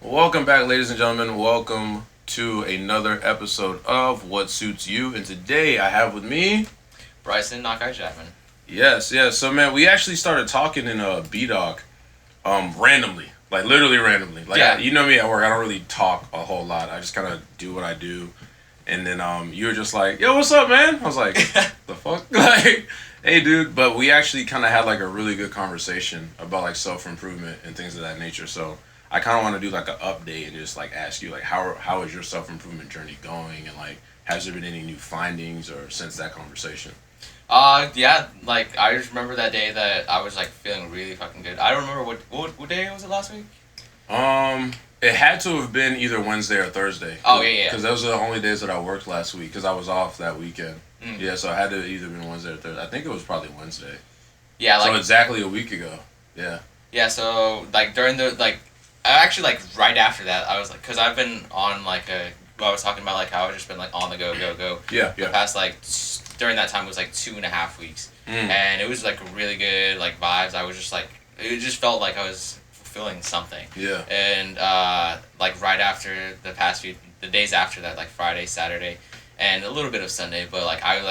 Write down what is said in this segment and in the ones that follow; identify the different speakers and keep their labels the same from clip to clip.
Speaker 1: Welcome back, ladies and gentlemen. Welcome to another episode of What Suits You. And today I have with me
Speaker 2: Bryson Nakai Chapman.
Speaker 1: Yes. So man, we actually started talking in a B-Doc randomly. Like literally randomly. Like
Speaker 2: Yeah.
Speaker 1: you know me at work, I don't really talk a whole lot. I just kinda do what I do. And then you were just like, yo, what's up, man? I was like, the fuck? Like, hey dude. But we actually kinda had like a really good conversation about like self improvement and things of that nature. So I kind of want to do like an update and just like ask you like how is your self improvement journey going, and like has there been any new findings or since that conversation?
Speaker 2: Yeah, like I just remember that day that I was like feeling really fucking good. I don't remember what day was it last week?
Speaker 1: It had to have been either Wednesday or Thursday.
Speaker 2: Oh yeah.
Speaker 1: Because those are the only days that I worked last week because I was off that weekend. Yeah, so it had to either been Wednesday or Thursday. I think it was probably Wednesday.
Speaker 2: Yeah, like
Speaker 1: so exactly a week ago. Yeah.
Speaker 2: Yeah, so like during the I actually like right after that I was like, cause I've been on like I was talking about like how I've just been like on the go.
Speaker 1: Yeah.
Speaker 2: The past like during that time it was like 2.5 weeks, and it was like really good like vibes. I was just like it just felt like I was fulfilling something.
Speaker 1: Yeah.
Speaker 2: And like right after the days after that, like Friday, Saturday, and a little bit of Sunday, but like I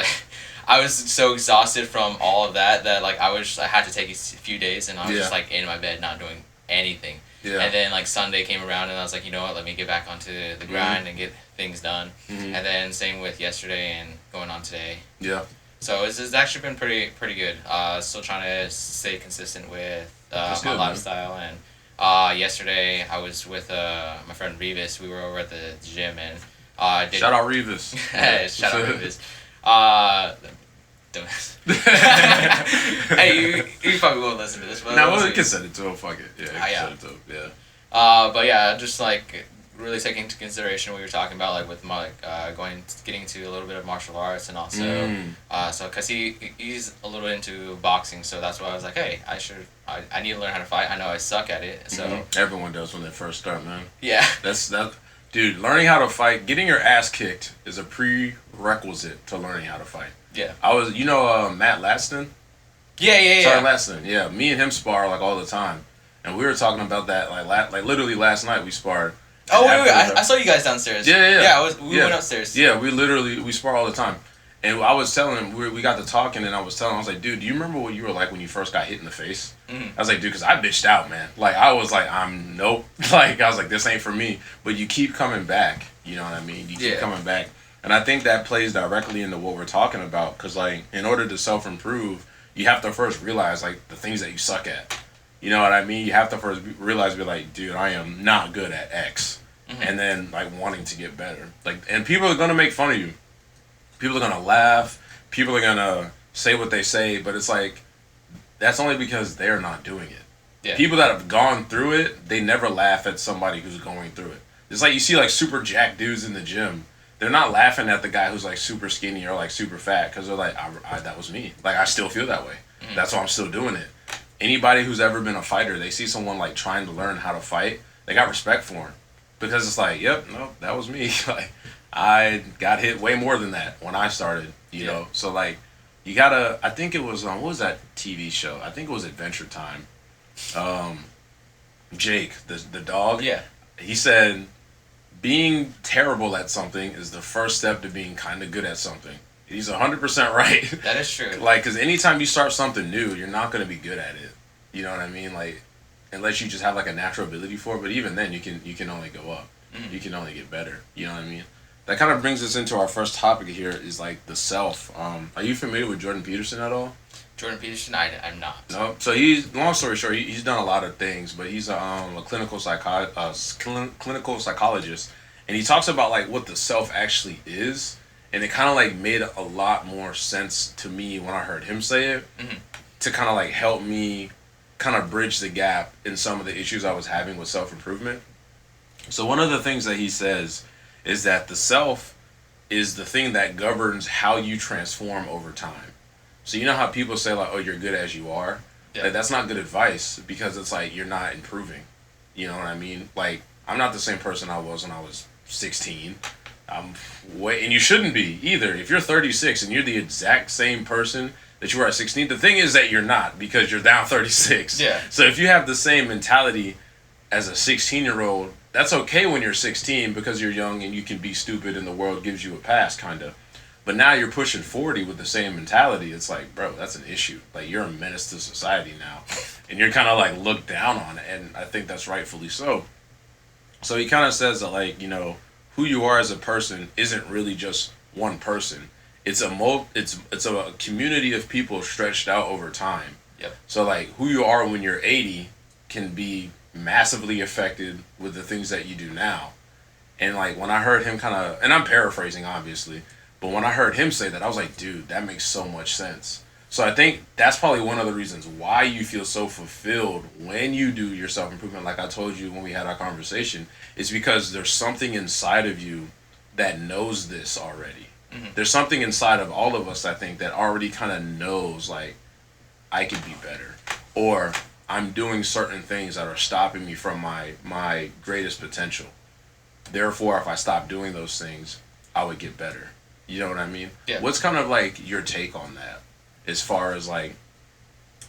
Speaker 2: was so exhausted from all of that like I had to take a few days, and I was just like in my bed not doing anything.
Speaker 1: Yeah.
Speaker 2: And then like Sunday came around, and I was like, you know what, let me get back onto the grind and get things done. And then same with yesterday and going on today.
Speaker 1: Yeah.
Speaker 2: So it's actually been pretty good. Still trying to stay consistent with my lifestyle. Man. And yesterday I was with my friend Revis. We were over at the gym, and
Speaker 1: shout out Revis.
Speaker 2: Shout out Revis. Hey, you probably won't listen to this, but
Speaker 1: no, we can send it to him. Fuck it. Yeah, send it to him.
Speaker 2: Yeah. But yeah, just like really taking into consideration what you were talking about, like with my getting into a little bit of martial arts, and also so because he's a little into boxing, so that's why I was like, hey, I need to learn how to fight. I know I suck at it, so
Speaker 1: everyone does when they first start, man.
Speaker 2: Yeah.
Speaker 1: That. Dude, learning how to fight, getting your ass kicked is a prerequisite to learning how to fight.
Speaker 2: Yeah.
Speaker 1: I was, Matt Laston?
Speaker 2: Yeah.
Speaker 1: Sorry, Laston. Yeah, me and him spar like all the time. And we were talking about that like literally last night we sparred.
Speaker 2: Oh, wait, I saw you guys downstairs.
Speaker 1: Yeah.
Speaker 2: Yeah, we went upstairs.
Speaker 1: Yeah, we spar all the time. And I was telling him, we got to talking, and I was like, dude, do you remember what you were like when you first got hit in the face? I was like, dude, because I bitched out, man. Like, I was like, nope. Like, I was like, this ain't for me. But you keep coming back, you know what I mean? You keep coming back. And I think that plays directly into what we're talking about, because, like, in order to self-improve, you have to first realize, like, the things that you suck at. You know what I mean? You have to first realize, be like, dude, I am not good at X. And then, like, wanting to get better. Like, and people are going to make fun of you. People are going to laugh. People are going to say what they say. But it's like, that's only because they're not doing it.
Speaker 2: Yeah.
Speaker 1: People that have gone through it, they never laugh at somebody who's going through it. It's like you see like super jacked dudes in the gym. They're not laughing at the guy who's like super skinny or like super fat, because they're like, that was me. Like, I still feel that way. That's why I'm still doing it. Anybody who's ever been a fighter, they see someone like trying to learn how to fight, they got respect for him. Because it's like, yep, no, that was me. Like, I got hit way more than that when I started, you know? So, like, you gotta, I think it was, what was that TV show? I think it was Adventure Time. Jake, the dog.
Speaker 2: Yeah.
Speaker 1: He said, being terrible at something is the first step to being kind of good at something. He's 100% right.
Speaker 2: That is true.
Speaker 1: Like, because anytime you start something new, you're not going to be good at it. You know what I mean? Like, unless you just have, like, a natural ability for it. But even then, you can only go up. You can only get better. You know what I mean? That kind of brings us into our first topic here is, like, the self. Are you familiar with Jordan Peterson at all?
Speaker 2: Jordan Peterson, I'm not.
Speaker 1: No. So long story short, he's done a lot of things, but he's a clinical psychologist, and he talks about like what the self actually is, and it kind of like made a lot more sense to me when I heard him say it, to kind of like help me kind of bridge the gap in some of the issues I was having with self-improvement. So one of the things that he says is that the self is the thing that governs how you transform over time. So you know how people say like, oh, you're good as you are? Yeah. Like, that's not good advice, because it's like you're not improving. You know what I mean? Like, I'm not the same person I was when I was 16. And you shouldn't be either. If you're 36 and you're the exact same person that you were at 16, the thing is that you're not, because you're now 36.
Speaker 2: Yeah.
Speaker 1: So if you have the same mentality as a 16-year-old that's okay when you're 16 because you're young and you can be stupid and the world gives you a pass, kind of. But now you're pushing 40 with the same mentality. It's like, bro, that's an issue. Like, you're a menace to society now. And you're kind of like looked down on it. And I think that's rightfully so. So he kind of says that, like, who you are as a person isn't really just one person. It's a community of people stretched out over time.
Speaker 2: Yep.
Speaker 1: So, like, who you are when you're 80 can be massively affected with the things that you do now. And, like, when I heard him kind of, and I'm paraphrasing, obviously, but when I heard him say that, I was like, dude, that makes so much sense. So I think that's probably one of the reasons why you feel so fulfilled when you do your self-improvement. Like I told you when we had our conversation, it's because there's something inside of you that knows this already. Mm-hmm. There's something inside of all of us, I think, that already kind of knows, like, I could be better. Or I'm doing certain things that are stopping me from my greatest potential. Therefore, if I stop doing those things, I would get better. You know what I mean?
Speaker 2: Yeah.
Speaker 1: What's kind of like your take on that as far as like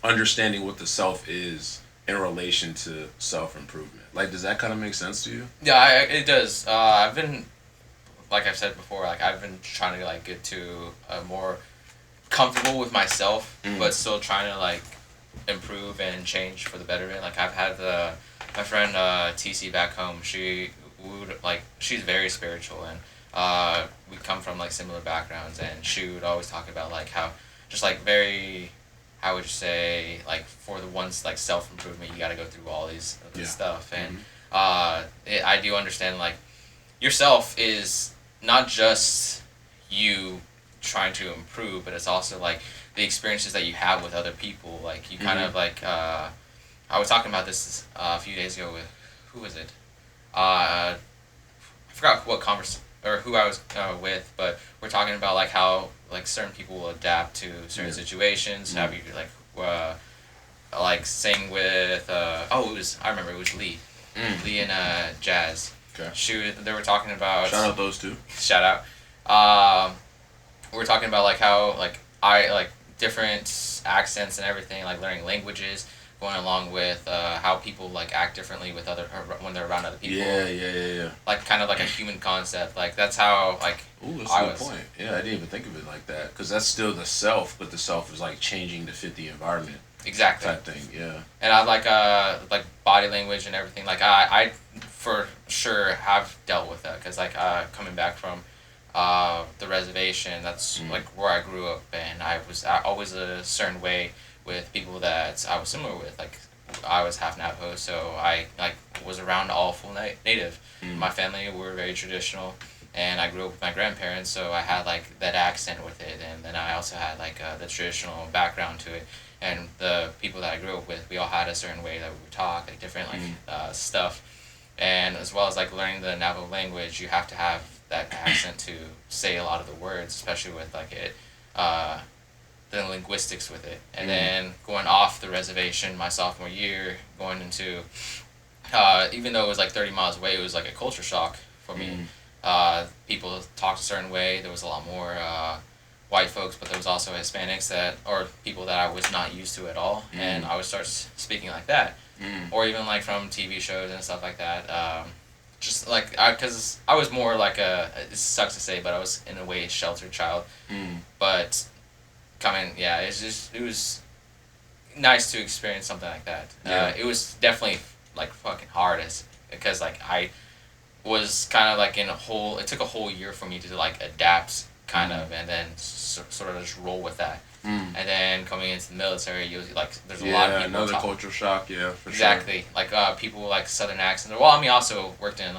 Speaker 1: understanding what the self is in relation to self-improvement? Like, does that kind of make sense to you?
Speaker 2: Yeah, it does. I've been, like I've said before, like I've been trying to like get to a more comfortable with myself, but still trying to like improve and change for the betterment. Like I've had my friend TC back home. She's very spiritual, and we come from like similar backgrounds, and she would always talk about like how just like very, I would say, like for the ones like self-improvement, you got to go through all this stuff, and I do understand like yourself is not just you trying to improve, but it's also like the experiences that you have with other people. Like you kind of like I was talking about this a few days ago with, who was it? I forgot what or who I was with, but we're talking about like how like certain people will adapt to certain situations. Have you like sing with I remember it was Lee and Jazz.
Speaker 1: Okay.
Speaker 2: They were talking about,
Speaker 1: shout out those two.
Speaker 2: Shout out. We were talking about like how like I like different accents and everything, like learning languages, going along with how people like act differently with when they're around other people.
Speaker 1: Yeah.
Speaker 2: Like kind of like a human concept. Like that's how like.
Speaker 1: Ooh, that's a good point. Yeah, I didn't even think of it like that, because that's still the self, but the self is like changing to fit the environment.
Speaker 2: Exactly.
Speaker 1: Type thing. Yeah.
Speaker 2: And I like body language and everything. Like I for sure have dealt with that, because like coming back from the reservation, that's like where I grew up, and I was always a certain way with people that I was similar with. Like I was half Navajo, so I like was around all full native. My family were very traditional, and I grew up with my grandparents, so I had like that accent with it, and then I also had like the traditional background to it. And the people that I grew up with, we all had a certain way that we would talk, like different like stuff. And as well as like learning the Navajo language, you have to have that accent to say a lot of the words, especially with like the linguistics with it. And then going off the reservation my sophomore year, going into, even though it was like 30 miles away, it was like a culture shock for me. People talked a certain way. There was a lot more white folks, but there was also Hispanics or people that I was not used to at all, and I would start speaking like that, or even like from TV shows and stuff like that. Just like because I was more like it sucks to say, but I was in a way a sheltered child. But it was nice to experience something like that. It was definitely like fucking hard, because like I was kind of like it took a whole year for me to like adapt kind of, and then sort of just roll with that. And then coming into the military, you like there's a lot of people.
Speaker 1: Another culture shock. Yeah, for
Speaker 2: exactly.
Speaker 1: Sure.
Speaker 2: Like people like Southern accents. Well, I mean, also worked in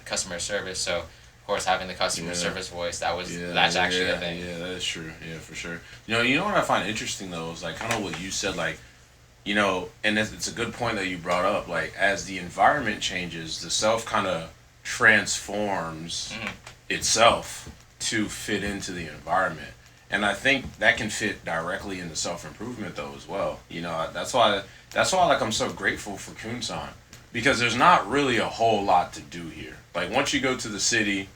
Speaker 2: customer service, so of course having the customer service voice, that's actually a thing.
Speaker 1: Yeah, that is true. Yeah, for sure. You know what I find interesting though is like kind of what you said, like, and it's a good point that you brought up. Like as the environment changes, the self kind of transforms itself to fit into the environment. And I think that can fit directly into self-improvement though as well. That's why like I'm so grateful for Kunsan, because there's not really a whole lot to do here. Like once you go to the city,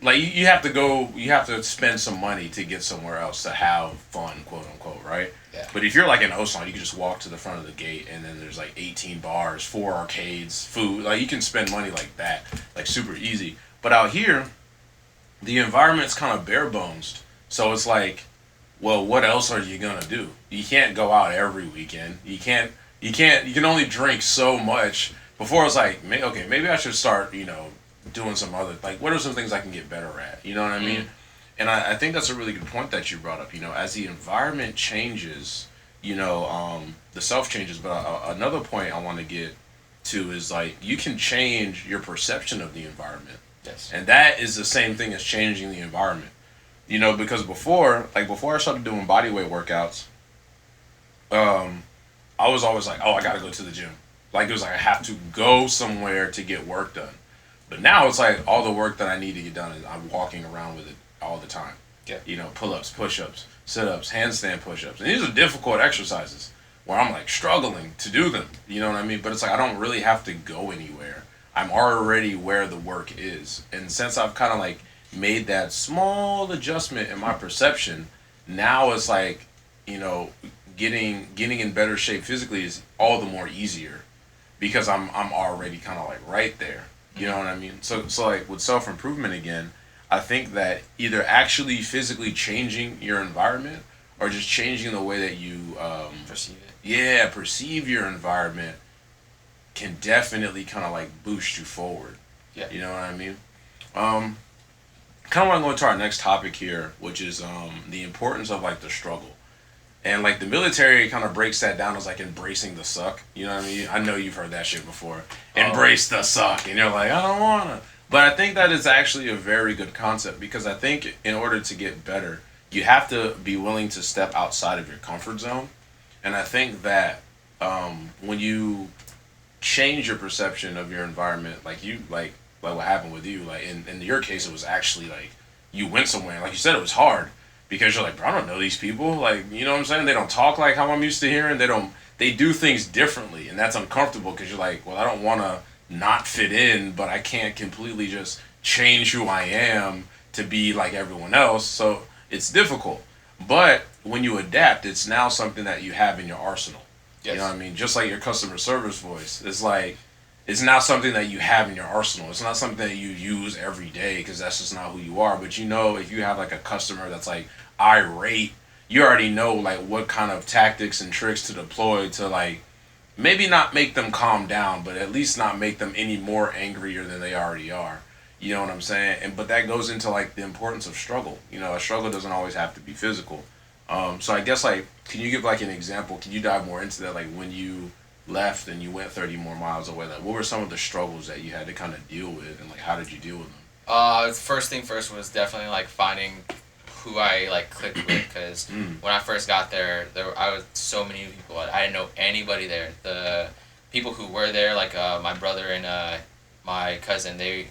Speaker 1: like you have to go, you have to spend some money to get somewhere else to have fun, quote unquote, right?
Speaker 2: Yeah.
Speaker 1: But if you're like in Osan, you can just walk to the front of the gate, and then there's like 18 bars, 4 arcades, food. Like you can spend money like that, like super easy. But out here, the environment's kind of bare bones. So it's like, well, what else are you gonna do? You can't go out every weekend. You can't. You can't. You can only drink so much. Before I was like, okay, maybe I should start, doing some other, like, what are some things I can get better at? You know what I mean? And I think that's a really good point that you brought up. As the environment changes, the self changes. But another point I want to get to is like you can change your perception of the environment.
Speaker 2: Yes.
Speaker 1: And that is the same thing as changing the environment. Because before I started doing body weight workouts, I was always like, oh, I gotta go to the gym. Like it was like I have to go somewhere to get work done. But now it's like all the work that I need to get done is I'm walking around with it all the time.
Speaker 2: Yeah.
Speaker 1: Pull-ups, push-ups, sit-ups, handstand push-ups. And these are difficult exercises where I'm like struggling to do them. You know what I mean? But it's like I don't really have to go anywhere. I'm already where the work is. And since I've kind of like made that small adjustment in my perception, now it's like, getting in better shape physically is all the more easier because I'm already kind of like right there. You know what I mean? So like with self-improvement again, I think that either actually physically changing your environment or just changing the way that you
Speaker 2: Perceive it.
Speaker 1: Yeah, perceive your environment can definitely kind of like boost you forward.
Speaker 2: Yeah.
Speaker 1: You know what I mean? Kind of want to go into our next topic here, which is the importance of like the struggle. And like the military kind of breaks that down as like embracing the suck. You know what I mean? I know you've heard that shit before. Embrace the suck. And you're like, I don't want to. But I think that is actually a very good concept because I think in order to get better, you have to be willing to step outside of your comfort zone. And I think that when you change your perception of your environment, like what happened with you, like in your case, it was actually like you went somewhere. Like you said, it was hard. Because you're like, bro, I don't know these people. Like, you know what I'm saying? They don't talk like how I'm used to hearing. They do things differently. And that's uncomfortable because you're like, well, I don't want to not fit in, but I can't completely just change who I am to be like everyone else. So it's difficult. But when you adapt, it's now something that you have in your arsenal. Yes. You know what I mean? Just like your customer service voice. It's like, it's now something that you have in your arsenal. It's not something that you use every day because that's just not who you are. But if you have like a customer that's like irate, you already know like what kind of tactics and tricks to deploy to like maybe not make them calm down, but at least not make them any more angrier than they already are. You know what I'm saying? But that goes into like the importance of struggle. A struggle doesn't always have to be physical. So I guess like, can you give like an example? Can you dive more into that? Like when you left and you went 30 more miles away, like what were some of the struggles that you had to kind of deal with, and like how did you deal with them?
Speaker 2: First thing first was definitely like finding who I like clicked with because when I first got there I was so many people. I didn't know anybody there. The people who were there, like my brother and my cousin, they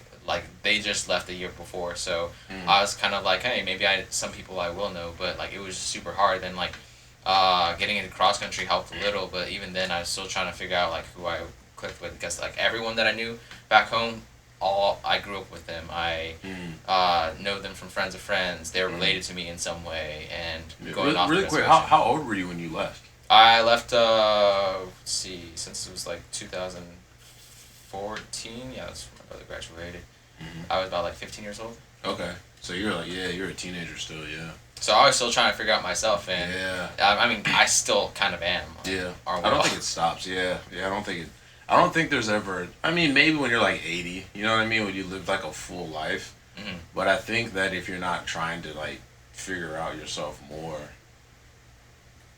Speaker 2: just left the year before, so I was kind of like, hey, maybe some people I will know, but like it was super hard. Then like getting into cross country helped a little, but even then I was still trying to figure out like who I clicked with because like everyone that I knew back home, I grew up with them. I know them from friends of friends. They're related to me in some way, and going off.
Speaker 1: Really quick, how old were you when you left?
Speaker 2: I left. Let's see, since it was like 2014. Yeah, that's when my brother graduated. I was about like 15 years old.
Speaker 1: Okay, so you're like, you're a teenager still, yeah.
Speaker 2: So I was still trying to figure out myself, and I mean, I still kind of am.
Speaker 1: Yeah, I don't think it stops. Yeah, I don't think there's ever. I mean, maybe when you're like 80, you know what I mean, when you live like a full life. But I think that if you're not trying to like figure out yourself more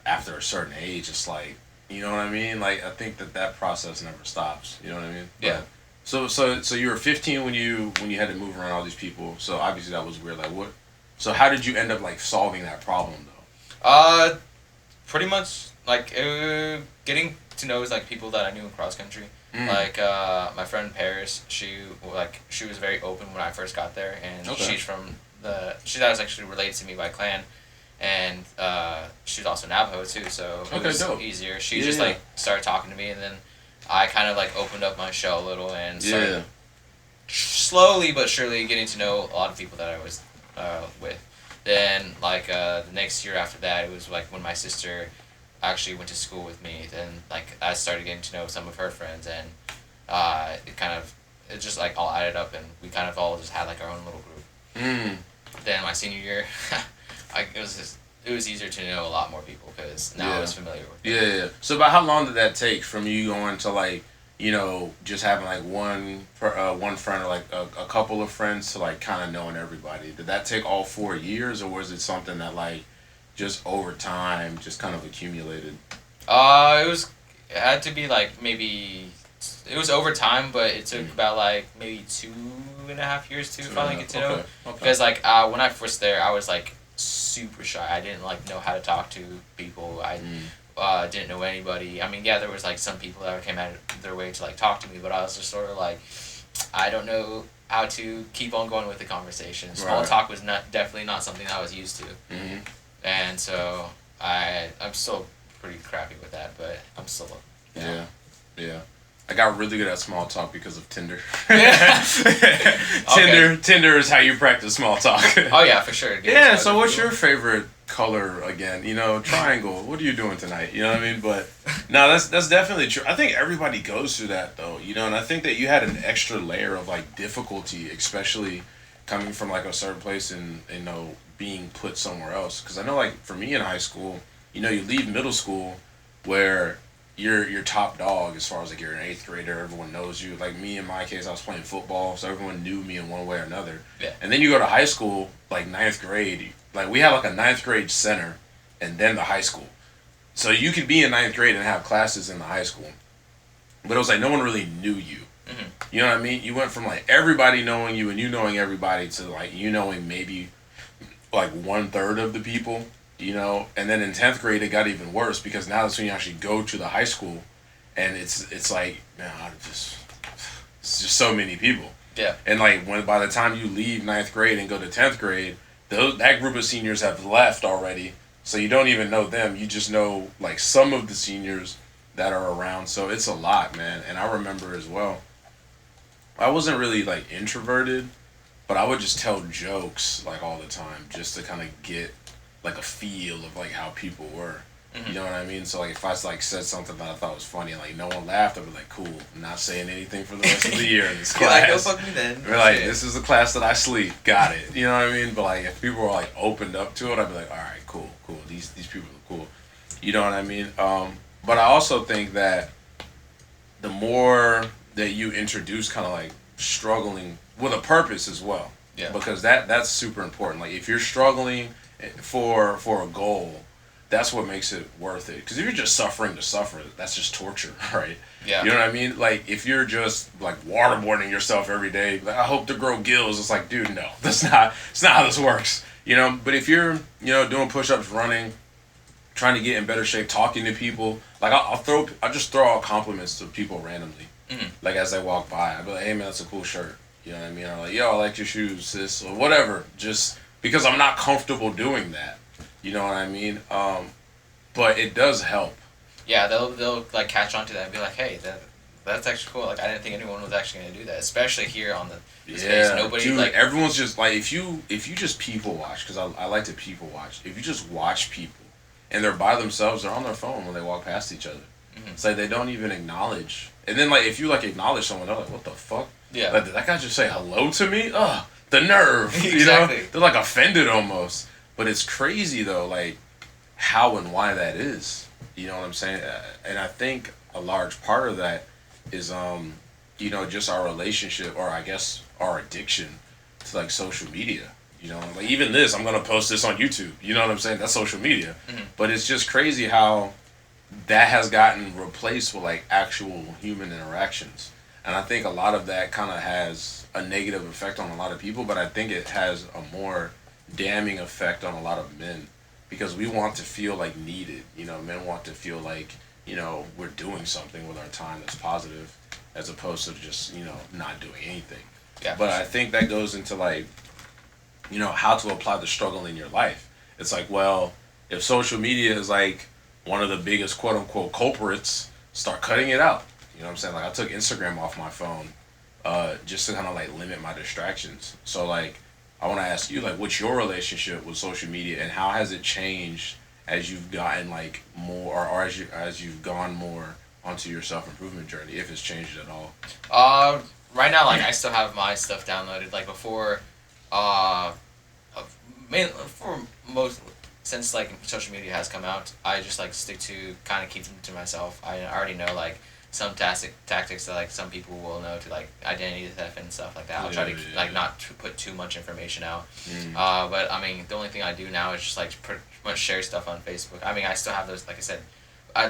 Speaker 1: after a certain age, it's like, you know what I mean. Like I think that process never stops. You know what I mean?
Speaker 2: Yeah.
Speaker 1: But, so you were 15 when you had to move around all these people. So obviously that was weird. Like what? So how did you end up like solving that problem though?
Speaker 2: Pretty much like getting to know like people that I knew in cross country. Like my friend Paris, she was very open when I first got there, and she's was actually related to me by clan, and she's also Navajo too, so it was easier. She just like started talking to me, and then I kind of like opened up my shell a little and started slowly but surely getting to know a lot of people that I was with. Then like the next year after that, it was like when my sister actually went to school with me. Then like I started getting to know some of her friends, and it just like all added up, and we kind of all just had like our own little group. Then my senior year, it was easier to know a lot more people because now I was familiar with them.
Speaker 1: Yeah. So about how long did that take from you going to like, just having like one friend or like a couple of friends to like kind of knowing everybody? Did that take all 4 years, or was it something that like just over time just kind of accumulated?
Speaker 2: It had to be like maybe it was over time, but it took about like maybe 2.5 years to finally get to know.
Speaker 1: Okay.
Speaker 2: Because like when I first there, I was like super shy. I didn't like know how to talk to people. I didn't know anybody. I mean, yeah, there was like some people that came out of their way to like talk to me, but I was just sort of like, I don't know how to keep on going with the conversation. Small talk was definitely not something I was used to, and so I'm still pretty crappy with that, but I'm still
Speaker 1: Yeah. I got really good at small talk because of Tinder.
Speaker 2: Okay.
Speaker 1: Tinder is how you practice small talk.
Speaker 2: Oh yeah, for sure.
Speaker 1: Yeah. So what's your favorite color again? Triangle. What are you doing tonight? You know what I mean? But no, that's definitely true. I think everybody goes through that though. And I think that you had an extra layer of like difficulty, especially coming from like a certain place and being put somewhere else. Because I know like for me in high school, you leave middle school where you're top dog as far as like you're an 8th grader, everyone knows you. Like me in my case, I was playing football, so everyone knew me in one way or another.
Speaker 2: Yeah.
Speaker 1: And then you go to high school, like 9th grade, like we had like a 9th grade center and then the high school. So you could be in 9th grade and have classes in the high school. But it was like no one really knew you. You know what I mean? You went from like everybody knowing you and you knowing everybody to like you knowing maybe like 1/3 of the people. And then in 10th grade it got even worse because now that's when you actually go to the high school, and it's like, man, it's just so many people.
Speaker 2: Yeah.
Speaker 1: And like by the time you leave 9th grade and go to 10th grade, that group of seniors have left already, so you don't even know them. You just know like some of the seniors that are around. So it's a lot, man. And I remember as well, I wasn't really like introverted, but I would just tell jokes like all the time just to kind of get like a feel of like how people were. You know what I mean? So like if I like said something that I thought was funny and like no one laughed, I'd be like, cool, I'm not saying anything for the rest of the year in this class.
Speaker 2: Like, go fuck me then.
Speaker 1: We're like, this is the class that I sleep. Got it. You know what I mean? But like if people were like opened up to it, I'd be like, all right, cool. These people are cool. You know what I mean? But I also think that the more that you introduce kind of like struggling with a purpose as well.
Speaker 2: Yeah.
Speaker 1: Because that's super important. Like if you're struggling for a goal, that's what makes it worth it. Because if you're just suffering to suffer, that's just torture, right?
Speaker 2: Yeah.
Speaker 1: You know what I mean? Like if you're just like waterboarding yourself every day, like I hope to grow gills. It's like, dude, no, it's not how this works. But if you're doing push-ups, running, trying to get in better shape, talking to people, like I'll just throw out compliments to people randomly, like as they walk by. I'll be like, hey man, that's a cool shirt. You know what I mean? I'm like, yo, I like your shoes, sis, or whatever. Just because I'm not comfortable doing that. You know what I mean? But it does help.
Speaker 2: Yeah, they'll like catch on to that and be like, hey, that's actually cool. Like I didn't think anyone was actually gonna do that, especially here on the space. Nobody,
Speaker 1: dude,
Speaker 2: like
Speaker 1: everyone's just like if you just people watch, because I like to people watch. If you just watch people and they're by themselves, they're on their phone when they walk past each other. It's like they don't even acknowledge. And then like if you like acknowledge someone, they're like, what the fuck?
Speaker 2: Yeah.
Speaker 1: Like did that guy just say hello to me? Ugh, the nerve.
Speaker 2: Exactly.
Speaker 1: They're like offended almost. But it's crazy though, like how and why that is. You know what I'm saying? And I think a large part of that is just our relationship, or I guess our addiction to like social media. Like even this, I'm gonna post this on YouTube. You know what I'm saying? That's social media. But it's just crazy how that has gotten replaced with like actual human interactions. And I think a lot of that kind of has a negative effect on a lot of people, but I think it has a more damning effect on a lot of men, because we want to feel like needed. Men want to feel like, we're doing something with our time that's positive, as opposed to just, not doing anything.
Speaker 2: Yeah.
Speaker 1: But I think that goes into like, how to apply the struggle in your life. It's like, well, if social media is like one of the biggest quote unquote culprits, start cutting it out. You know what I'm saying? Like I took Instagram off my phone just to kind of like limit my distractions. So like, I want to ask you, like, what's your relationship with social media, and how has it changed as you've gotten like more, or as you've gone more onto your self improvement journey, if it's changed at all?
Speaker 2: Right now, like I still have my stuff downloaded. Like before, uh, for most since like social media has come out, I just like stick to kind of keep them to myself. I already know like some tactics that like some people will know to like identity theft and stuff like that. I'll try to like not to put too much information out. But I mean, the only thing I do now is just like pretty much share stuff on Facebook. I mean, I still have those. Like I said,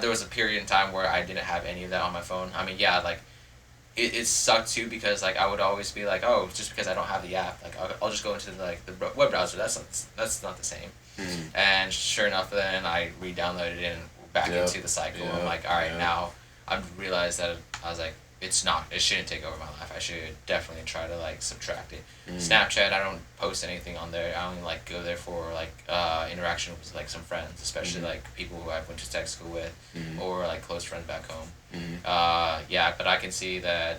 Speaker 2: there was a period in time where I didn't have any of that on my phone. I mean, yeah, like it sucked too because like I would always be like, oh, just because I don't have the app, like I'll just go into like the web browser. That's not the same. And sure enough, then I re-downloaded it and back into the cycle. I'm like, all right, now I've realized that I was like, it shouldn't take over my life. I should definitely try to like subtract it. Snapchat, I don't post anything on there. I only like go there for like interaction with like some friends, especially like people who I went to tech school with, or like close friends back home. Yeah, but I can see that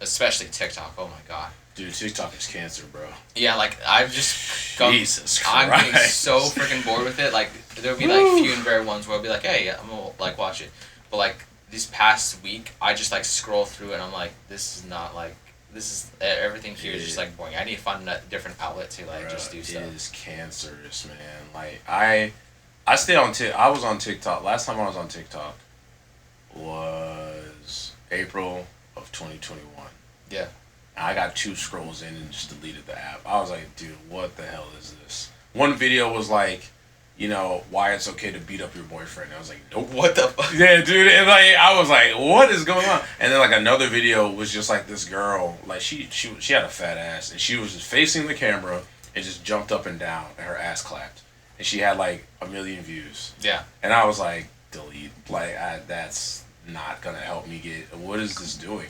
Speaker 2: especially TikTok. Oh my god.
Speaker 1: Dude, TikTok is cancer, bro.
Speaker 2: Yeah, like I've just
Speaker 1: Jesus Christ.
Speaker 2: I'm getting so freaking bored with it. Like there'll be like few and rare ones where I'll be like, hey, I'm gonna like watch it, but like this past week I just like scroll through it and I'm like, this is everything here is just like boring. I need to find a different outlet to like just do stuff.
Speaker 1: It is cancerous, man. Like I stay on I was on TikTok. Last time I was on TikTok was April of 2021.
Speaker 2: Yeah.
Speaker 1: I got 2 scrolls in and just deleted the app. I was like, dude, what the hell is this? One video was like, you know, why it's okay to beat up your boyfriend. And I was like, nope.
Speaker 2: What the fuck?
Speaker 1: Yeah, dude. And like, I was like, what is going on? And then like another video was just like this girl, like she had a fat ass and she was just facing the camera and just jumped up and down and her ass clapped. And she had like 1 million views.
Speaker 2: Yeah.
Speaker 1: And I was like, delete. Like, that's not gonna help me get. What is this doing?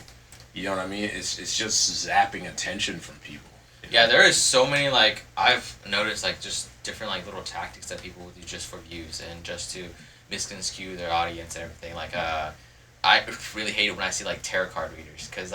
Speaker 1: You know what I mean? It's just zapping attention from people.
Speaker 2: Yeah, there is so many like I've noticed like just different like little tactics that people will do just for views and just to misconstrue their audience and everything. Like I really hate it when I see like tarot card readers because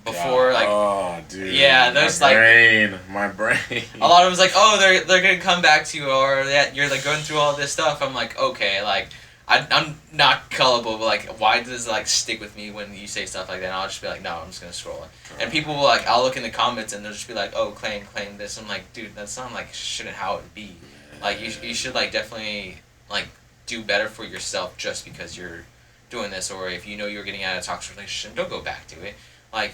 Speaker 2: before like
Speaker 1: oh dude
Speaker 2: yeah there's
Speaker 1: my brain
Speaker 2: a lot of them is like, oh, they're gonna come back to you, or that you're like going through all this stuff. I'm like, okay, like I'm not gullible, but like, why does it like stick with me when you say stuff like that? And I'll just be like, no, I'm just gonna scroll. And people will like, I'll look in the comments and they'll just be like, oh, claim this. I'm like, dude, that's not like shouldn't how it be. Like you should like definitely like do better for yourself just because you're doing this, or if you know you're getting out of a toxic relationship, don't go back to it. Like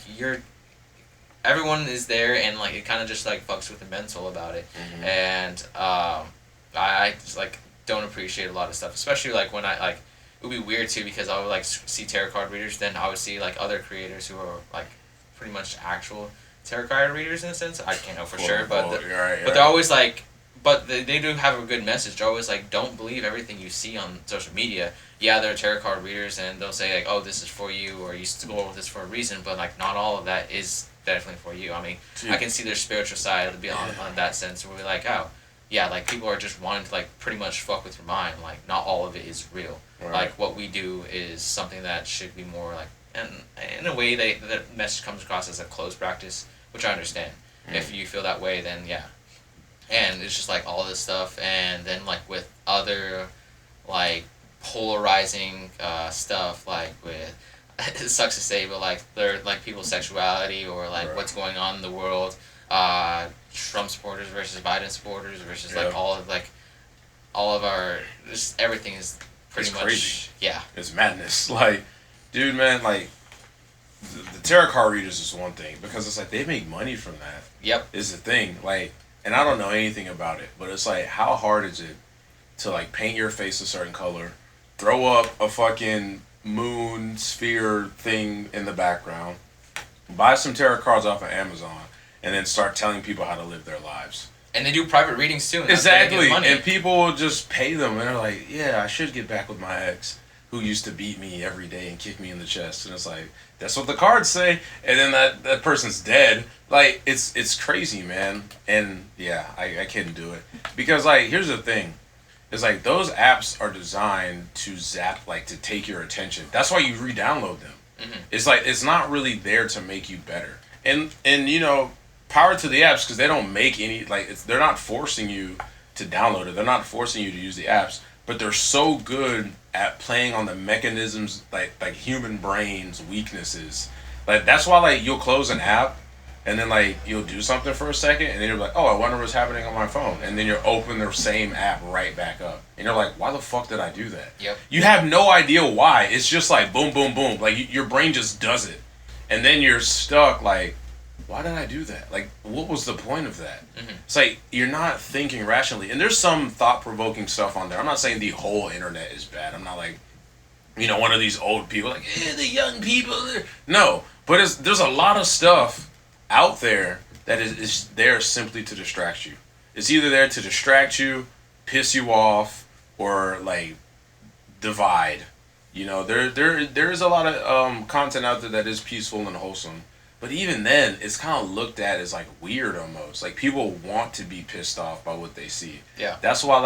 Speaker 2: everyone is there, and like it kind of just like fucks with the mental about it. And I just like don't appreciate a lot of stuff, especially like when I like it would be weird too because I would like see tarot card readers, then I would see like other creators who are like pretty much actual tarot card readers in a sense. I can't know for sure, but they're always like, but they do have a good message. They're always like, don't believe everything you see on social media. Yeah, they're tarot card readers and they'll say like, oh, this is for you, or you go with this for a reason, but like not all of that is definitely for you. I mean, I can see their spiritual side to be on that sense where we're like, oh yeah, like people are just wanting to like pretty much fuck with your mind. Like not all of it is real. Right. Like what we do is something that should be more like, and in a way the message comes across as a closed practice, which I understand. If you feel that way, then yeah. And it's just like all this stuff, and then like with other like polarizing stuff, like with it sucks to say, but like they're like people's sexuality or like what's going on in the world. Trump supporters versus Biden supporters versus like all of our just everything is pretty much
Speaker 1: crazy.
Speaker 2: Yeah,
Speaker 1: it's madness. Like, dude, man, like the tarot card readers is one thing because it's like they make money from that.
Speaker 2: Yep,
Speaker 1: is the thing. Like, and I don't know anything about it, but it's like, how hard is it to like paint your face a certain color, throw up a fucking moon sphere thing in the background, buy some tarot cards off of Amazon, and then start telling people how to live their lives.
Speaker 2: And they do private readings too. And
Speaker 1: exactly. And people will just pay them, and they're like, yeah, I should get back with my ex who used to beat me every day and kick me in the chest. And it's like, that's what the cards say. And then that person's dead. Like, it's crazy, man. And yeah, I couldn't do it. Because like, here's the thing. It's like those apps are designed to zap, like to take your attention. That's why you re-download them. It's like it's not really there to make you better. And you know, power to the apps because they don't make any they're not forcing you to download it. They're not forcing you to use the apps, but they're so good at playing on the mechanisms like human brains weaknesses. Like that's why like you'll close an app and then like you'll do something for a second and then you're like, oh, I wonder what's happening on my phone, and then you'll open the same app right back up and you're like, why the fuck did I do that?
Speaker 2: Yep.
Speaker 1: You have no idea why. It's just like boom boom boom, like your brain just does it, and then you're stuck like, why did I do that? Like, what was the point of that? It's like you're not thinking rationally, and there's some thought-provoking stuff on there. I'm not saying the whole internet is bad. I'm not like, you know, one of these old people like, the young people. No, but there's a lot of stuff out there that is there simply to distract you. It's either there to distract you, piss you off, or like divide. You know, there is a lot of content out there that is peaceful and wholesome. But even then, it's kind of looked at as like weird almost. Like people want to be pissed off by what they see.
Speaker 2: Yeah.
Speaker 1: That's why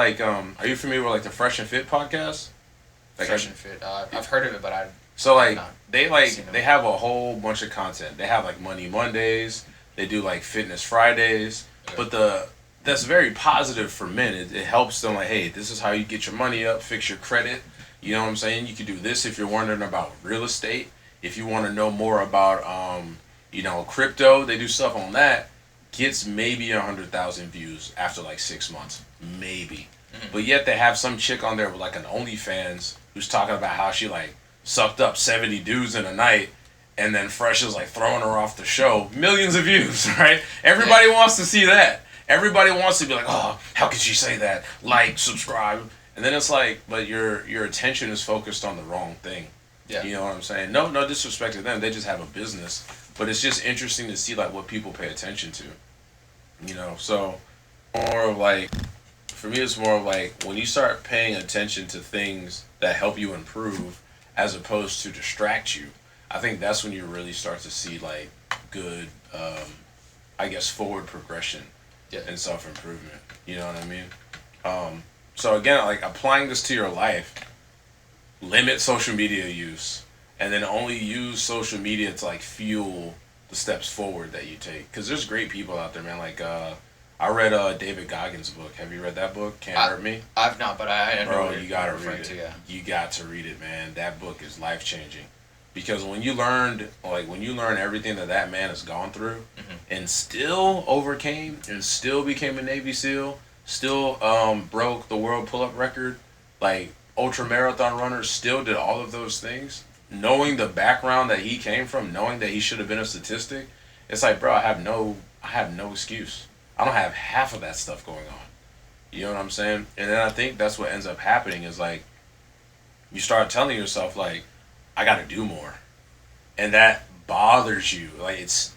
Speaker 1: are you familiar with like the Fresh and Fit podcast? Like,
Speaker 2: Fresh and Fit. I've heard of it, but
Speaker 1: they have a whole bunch of content. They have like Money Mondays. They do like Fitness Fridays. Okay. But that's very positive for men. It helps them like, hey, this is how you get your money up, fix your credit. You know what I'm saying? You can do this if you're wondering about real estate. If you want to know more about crypto, they do stuff on that. Gets maybe 100,000 views after like 6 months, maybe. But yet they have some chick on there with like an OnlyFans who's talking about how she like sucked up 70 dudes in a night, and then Fresh is like throwing her off the show. Millions of views, right? Everybody wants to see that. Everybody wants to be like, oh, how could she say that? Like, subscribe. And then it's like, but your attention is focused on the wrong thing. Yeah. You know what I'm saying? No disrespect to them. They just have a business. But it's just interesting to see like what people pay attention to. You know, so more of like, for me it's more of like when you start paying attention to things that help you improve as opposed to distract you, I think that's when you really start to see like good, forward progression and self-improvement. You know what I mean? So again, like applying this to your life, limit social media use, and then only use social media to like fuel the steps forward that you take. Because there's great people out there, man. Like I read David Goggins' book. Have you read that book? Can't Hurt Me?
Speaker 2: I've not, but I know.
Speaker 1: Bro, you gotta read it.
Speaker 2: Yeah.
Speaker 1: You got to read it, man. That book is life changing. Because when you learn everything that man has gone through, and still overcame, and still became a Navy SEAL, still broke the world pull-up record, like ultra marathon runners, still did all of those things, knowing the background that he came from, knowing that he should have been a statistic, it's like, bro, I have no excuse. I don't have half of that stuff going on. You know what I'm saying? And then I think that's what ends up happening is like, you start telling yourself like, I gotta do more. And that bothers you.